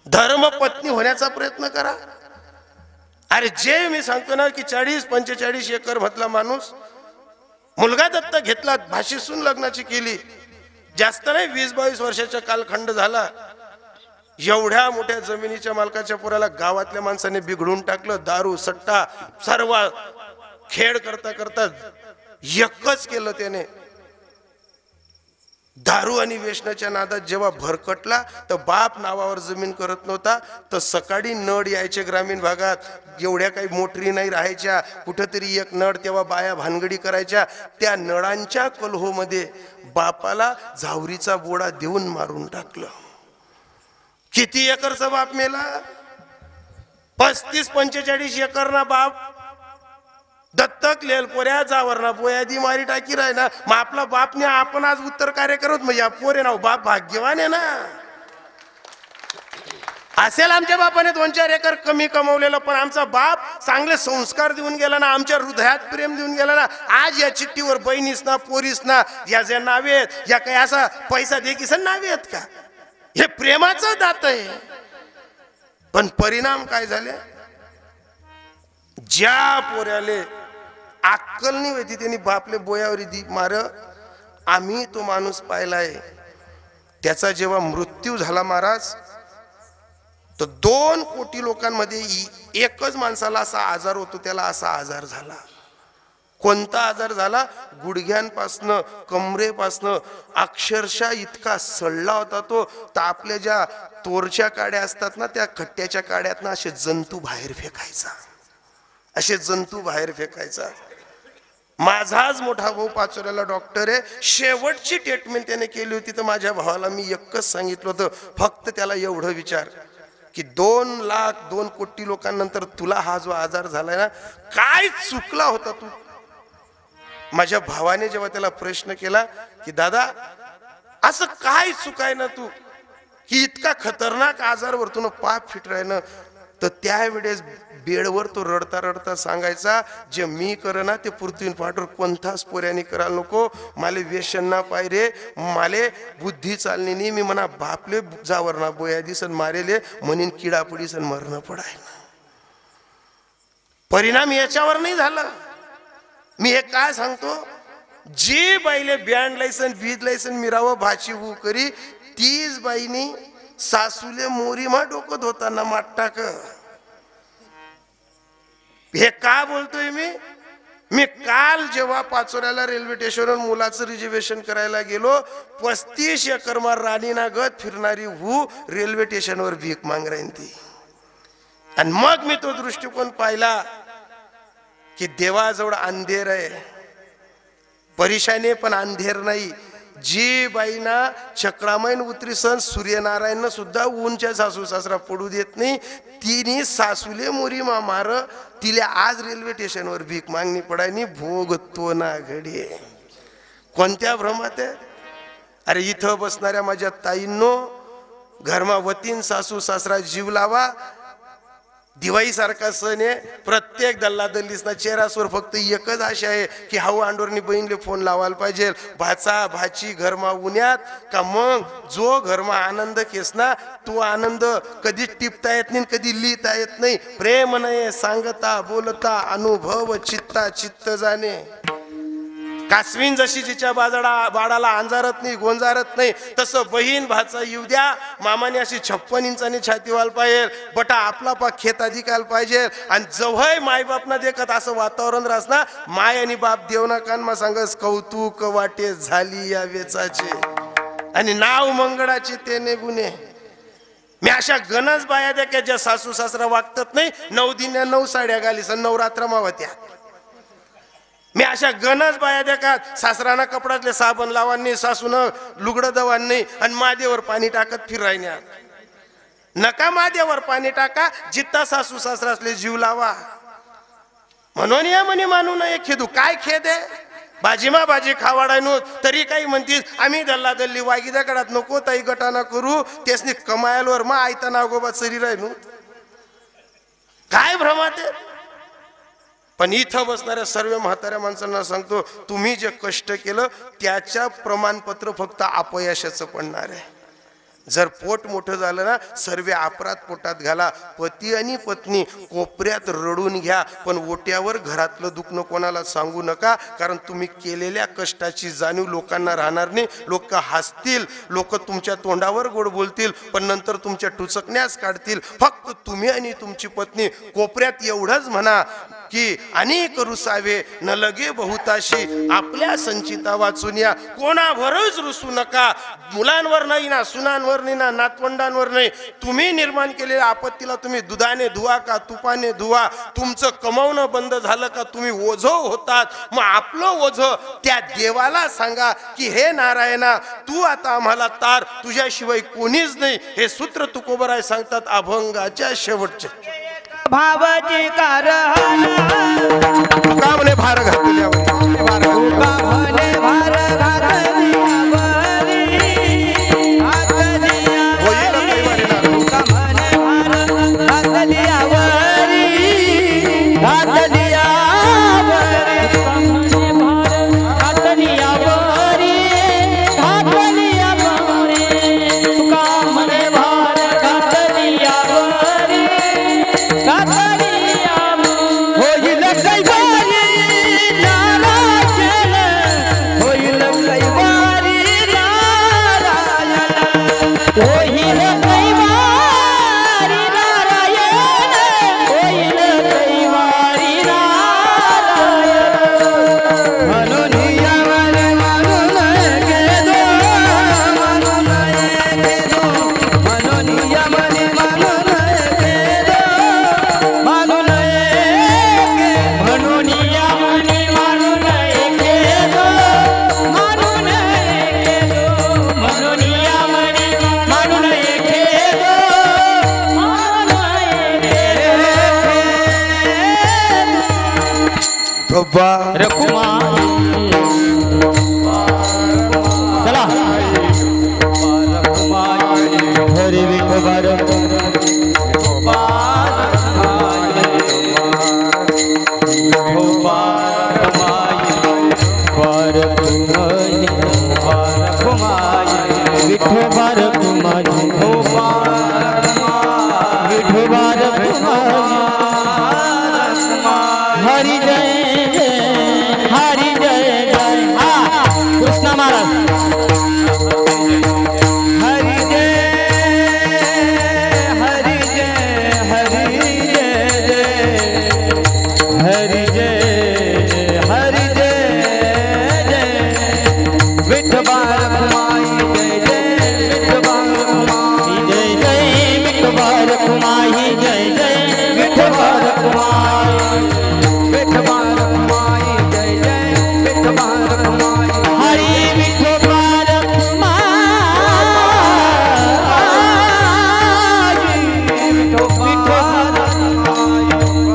धर्मपत्नी होण्याचा प्रयत्न करा. अरे जे मी सांगतो ना की 40-45 एकर मधला माणूस मुलगा दत्तक घेतला, भाषेसून लग्नाची केली, जास्त नाही 20-22 वर्षाचा कालखंड झाला. एवढ्या मोठ्या जमिनीच्या मालकाच्या पोराला गावातल्या माणसाने बिघडून टाकलं. दारू सट्टा सर्व खेळ करता करता एकच केलं त्याने. दारू आणि व्यसनाच्या नादात जेव्हा भरकटला तर बाप नावावर जमीन करत नव्हता, तर सकाळी नळ यायचे ग्रामीण भागात. एवढ्या काही मोटरी नाही राहायच्या, कुठंतरी एक नळ, तेव्हा बाया भानगडी करायच्या. त्या नळांच्या कलहोमध्ये बापाला झावरीचा बोडा देऊन मारून टाकलं. किती एकरचा बाप मेला? 35-45 एकर ना बाप दत्तक लेल पोऱ्या जावरना पोयादी मारी टाकी राय ना. मग आपला बापने आपण आज उत्तर कार्य करत, मग या पोरे ना बाप भाग्यवान आहे ना. असेल आमच्या बापाने 2-4 एकर कमी कमवलेलं, पण आमचा बाप चांगले संस्कार देऊन गेला ना, आमच्या हृदयात प्रेम देऊन गेला ना. आज या चिठ्ठीवर बहिणीस ना पोरीस ना या ज्या नावे आहेत, या काही असा पैसा दे किसन नावे आहेत का? हे प्रेमाचं दात आहे. पण परिणाम काय झाले? ज्या पोऱ्याले अक्कल नाही होती त्यांनी बापले बोयावरी दी मार. आम्ही तो माणूस पाहिलाय, त्याचा जेव्हा मृत्यू झाला महाराज, तर 2 कोटी लोकांमध्ये एकच माणसाला असा आजार होतो, त्याला असा आजार झाला. कोणता आजार झाला? गुडघ्यांपासनं कमरेपासनं अक्षरशः इतका सडला होता तो. तर आपल्या ज्या तोरच्या काड्या असतात ना, त्या खट्ट्याच्या काड्यातनं असे जंतू बाहेर फेकायचा, असे जंतू बाहेर फेकायचा. माझाच मोठा भाऊ पाचोऱ्याला डॉक्टर आहे. शेवटची ट्रीटमेंट त्याने केली होती. तर माझ्या भावाला मी एकच सांगितलं होतं, फक्त त्याला एवढं विचार की 2 कोटी लोकांनंतर तुला हा जो आजार झालाय ना, काय चुकला होता तू? माझ्या भावाने जेव्हा त्याला प्रश्न केला की दादा असं काय चुकाय ना तू की इतका खतरनाक आजारवर तुला पाप फिट राहिलं, तर त्यावेळेस बेडवर तो रडता रडता सांगायचा, जे मी कर ना ते पृथ्वी पाठवर कोणताच पोऱ्याने करायला नको. मला व्यसन ना पाहिजे, माले बुद्धी चालली नाही. मी म्हणा बापले जावर ना बोया दिसन मारेले म्हणून किडापुडी सन मरण पडायला. परिणाम याच्यावर नाही झाला. मी हे काय सांगतो, जी बाईले बँड लायसन बीज लायसन मिरावं भाची हू करी, तीच बाईनी सासूले मोरी मा डोकत होताना माट टाक. हे का बोलतोय मी काल जेव्हा पाचोऱ्याला रेल्वे स्टेशनवर मुलाचं रिझर्वेशन करायला गेलो, 35 एकर मार राणीना गत फिरणारी हू रेल्वे स्टेशनवर भीक माग राहीन ती. आणि मग मी तो दृष्टिकोन पाहिला की देवाजवळ अंधेर आहे, परेशानी पण अंधेर नाही. जी बाईना चक्रामैन उतरी सण सूर्यनारायण सुद्धा ऊनच्या सासू सासरा पडू देत नाही, तिने सासूले मोरी मार तिले आज रेल्वे स्टेशनवर भीक मागणी पडायनी भोगतो ना घडी. कोणत्या भ्रमात आहे? अरे इथं बसणाऱ्या माझ्या ताईंनो, घरमा वतीन सासू सासरा जीव लावा. दिवाळी सारखा सण आहे. प्रत्येक दल्ला दल्लीसना चेहऱ्यावर फक्त एकच आशा आहे की हाऊ अंडोरनी बहीणले फोन लावायला पाहिजे. भाचा भाची घरमा उन्यात का मग जो घरमा आनंद केस ना, तो आनंद कधी टिपता येत नाही, कधी लिहिता येत नाही. प्रेम नाही, सांगता बोलता अनुभव चित्ता चित्त जाणे. कासवीन जशी जिच्या बाळाला अंजारत नाही गोंजारत नाही, तसं बहीण भाचा येऊ द्या. मामाने अशी 56 इंचांनी छाती व्हायला पाहिजे, बटा आपला पा खेत अधिकायला पाहिजे. आणि जवळ मायबाप ना देखत असं वातावरण राहस ना, माय आणि बाप देवना कान मा सांगस कौतुक वाटे झाली या वेचाचे आणि नाव मंगळाचे ते ने गुन्हे. मी अशा गणच बाया द्या ज्या सासू सासरा वागतात नाही, 9 दिन्या 9 साड्या घालीस नवरात्र मावत्या. मी अशा गणच बाया देखात सासराना कपडातले साबण लावांनी, सासून लुगडं दवांनी आणि मादेवर पाणी टाकत फिरायण्यात. नका मादेवर पाणी टाका, जित्ता सासू सासरा असले जीव लावा. म्हणून या म्हणे मानू नये खेदू. काय खेद आहे? भाजीमा भाजी खावाडाय नो तरी काही म्हणतीस आम्ही दल्ला दल्ली वागिदा गडात नको ताई गटाना करू, तेसनी कमायलवर मा आयता नागोबा सरी राहिनो. काय भ्रमात आहे? पण इथं बसणाऱ्या सर्व म्हाताऱ्या माणसांना सांगतो, तुम्ही जे कष्ट केलं त्याच्या प्रमाणपत्र फक्त अपयशाचं पडणार आहे. जर पोट मोठं झालं ना, सर्व अपराध पोटात घाला. पती आणि पत्नी कोपऱ्यात रडून घ्या, पण ओट्यावर घरातलं दुखणं कोणाला सांगू नका. कारण तुम्ही केलेल्या कष्टाची जाणीव लोकांना राहणार नाही. लोक हसतील, लोक तुमच्या तोंडावर गोड बोलतील, पण नंतर तुमच्या टुचकण्यास काढतील. फक्त तुम्ही आणि तुमची पत्नी कोपऱ्यात एवढंच म्हणा की अनेक रुसावे न लगे बहुताशी, आपल्या संचिता वाचून या. कोणावरच रुसू नका. मुलांवर नाही ना, सुनांवर नाही ना, नातवंडांवर नाही. तुम्ही निर्माण केलेल्या आपत्तीला तुम्ही दुधाने धुवा का तुपाने धुवा. तुमचं कमावणं बंद झालं का तुम्ही ओझं होतात. मग आपलं ओझं त्या देवाला सांगा की हे नारायणा, तू आता आम्हाला तार, तुझ्याशिवाय कोणीच नाही. हे सूत्र तुकोबराय सांगतात अभंगाच्या शेवटचे. भावाची कारण का म्हणे भार घातल्यावर, तुका म्हणे भार घातल्यावरी होईल कैवारीला. तुका म्हणे भार घातल्यावरी होईल कैवारी रखुमाई चला हरी विठोबा रखुमाई विठोबा रखुमाई विठोबा रखुमाई हरी जय जय हरी जय जय हा कृष्णा महाराज हरी जय हरी जय हरी जय हरी जय हरी जय जय विठोबा रखुमाई रखुमाई जय जय विठोबा रखुमाई विठोबा रखुमाई जय जय विठोबा रखुमाई हरि विठोबा रखुमाई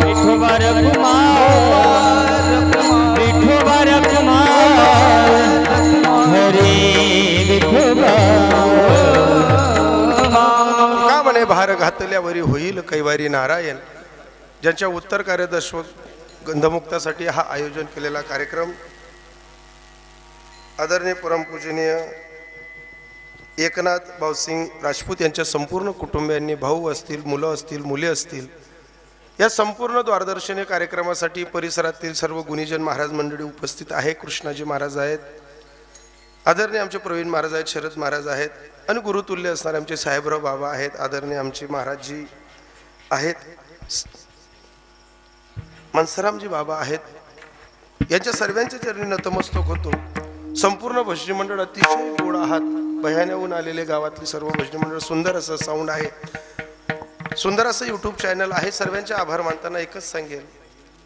विठोबा रखुमाई विठोबा रखुमाई हरि विठोबा भार घातल्यावरी होईल कैवारी नारायण. ज्यांच्या उत्तर कार्यदर्श गंधमुक्तासाठी हा आयोजन केलेला कार्यक्रम आदरणीय परमपूजनीय एकनाथ भाऊसिंग राजपूत यांच्या संपूर्ण कुटुंबियांनी, भाऊ असतील, मुलं असतील, मुले असतील, या संपूर्ण द्वारदर्शनी कार्यक्रमासाठी परिसरातील सर्व गुणीजन महाराज मंडळी उपस्थित आहे. कृष्णाजी महाराज आहेत, आदरणीय आमचे प्रवीण महाराज आहेत, शरद महाराज आहेत आणि गुरुतुल्य असणारे आमचे साहेबराव बाबा आहेत, आदरणीय आमचे महाराजजी आहेत, मनसरामजी बाबा आहेत. यांच्या सर्वांच्या चरणी नतमस्तक होतो. संपूर्ण भजनी मंडळ अतिशय गोड आहात. बह्याण्याहून आलेले गावातले सर्व भजनी मंडळ, सुंदर असं साऊंड आहे, सुंदर असं यूट्यूब चॅनल आहे. सर्वांचे आभार मानताना एकच सांगेल,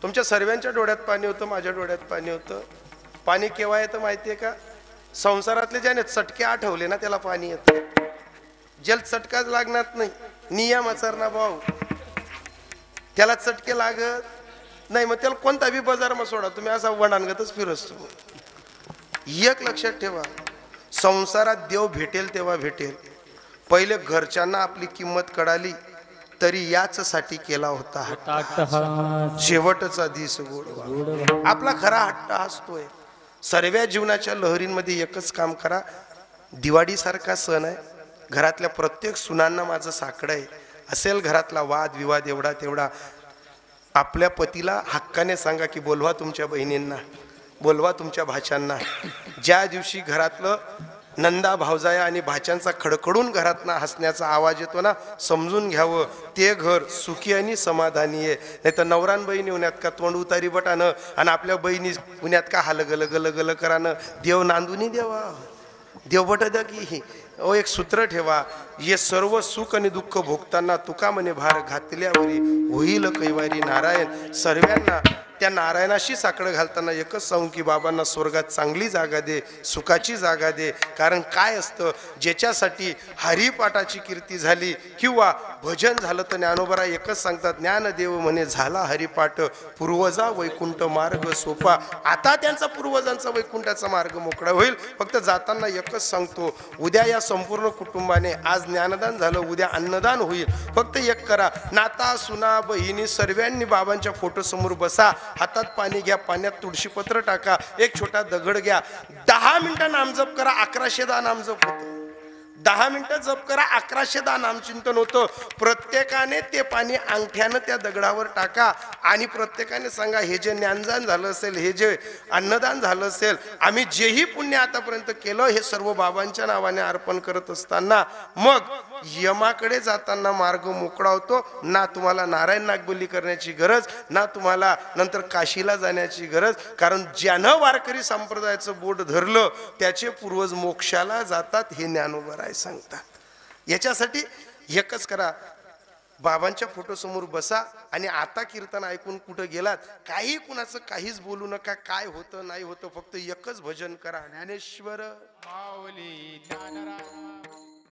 तुमच्या सर्वांच्या डोळ्यात पाणी होतं, माझ्या डोळ्यात पाणी होतं. पाणी केव्हा येतं माहिती आहे का? संसारातले ज्याने चटके आठवले ना त्याला पाणी येतं. जल चटकाच लागणार नाही, नियम आचरणा भाऊ, त्याला चटके लागत नाही. मग त्याला कोणता बी बाजारमा सोडा, तुम्ही असा वडांगतच फिरसतो. एक लक्षात ठेवा, संसारात देव भेटेल तेव्हा भेटेल. पहिले घरच्यांना आपली किंमत कळाली तरी याच साठी केला होता. शेवटचा दिस गोड, आपला खरा हट्ट असतोय. सर्व जीवनाच्या लहरींमध्ये एकच काम करा. दिवाळी सारखा सण आहे, घरातल्या प्रत्येक सुनांना माझं साकडं आहे. असेल घरातला वाद विवाद एवढा तेवढा, आपल्या पतीला हक्काने सांगा की बोलवा तुमच्या बहिणींना, बोलवा तुमच्या भाच्यांना. ज्या दिवशी घरातलं नंदा भावजाया आणि भाच्यांचा खडखडून घरातनं हसण्याचा आवाज येतो ना, समजून घ्यावं ते घर सुखी आणि समाधानी आहे. नाही तर नवरान बहिणी उन्यात का तोंड उतारी बटानं आणि आपल्या बहिणी उन्यात का हालगल गल गल करानं. देव नांदुनी देवा, देव बट द्या की. एक सूत्र ठेवा, हे सर्व सुख आणि दुःख भोगताना तुका म्हणे भार घातल्यावरी होईल कैवारी नारायण. सर्वांना त्या नारायणाशी साकडं घालताना एकच सांगू की बाबांना स्वर्गात चांगली जागा दे, सुखाची जागा दे. कारण काय असतं, ज्याच्यासाठी हरिपाठाची कीर्ती झाली किंवा भजन झालं तर ज्ञानोबरा एकच सांगतात, ज्ञानदेव म्हणे झाला हरिपाठ, पूर्वजा वैकुंठ मार्ग सोपा. आता त्यांचा पूर्वजांचा वैकुंठाचा मार्ग मोकळा होईल. फक्त जाताना एकच सांगतो, उद्या या संपूर्ण कुटुंबाने, आज ज्ञानदान झालं, उद्या अन्नदान होईल. फक्त एक करा, नाता सुना बहिणी सर्वांनी बाबांच्या फोटोसमोर बसा, हातात पाणी घ्या, पाण्यात तुळशीपत्र टाका, एक छोटा दगड घ्या, 10 मिनिटं नामजप करा. 1100 नामजप होतं. 10 मिनिटं जप करा, 1100 नामचिंतन होतं. प्रत्येकाने ते पाणी अंगठ्यानं त्या दगडावर टाका आणि प्रत्येकाने सांगा, हे जे ज्ञानदान झालं असेल, हे जे अन्नदान झालं असेल, आम्ही जेही पुण्य आतापर्यंत केलं हे सर्व बाबांच्या नावाने अर्पण करत असताना मग यमाकडे जाताना मार्ग मोकळा होतो. ना तुम्हाला नारायण नागबली करण्याची गरज, ना तुम्हाला नंतर काशीला जाण्याची गरज. कारण ज्यानं वारकरी संप्रदायाचं बोट धरलं त्याचे पूर्वज मोक्षाला जातात, हे ज्ञानोबा सांगतात. याच्यासाठी एकच करा, बाबांच्या फोटोसमोर बसा आणि आता कीर्तन ऐकून कुठं गेलात, काही कुणाचं काहीच बोलू नका, काय होतं नाही होतं, फक्त एकच भजन करा, ज्ञानेश्वर माऊली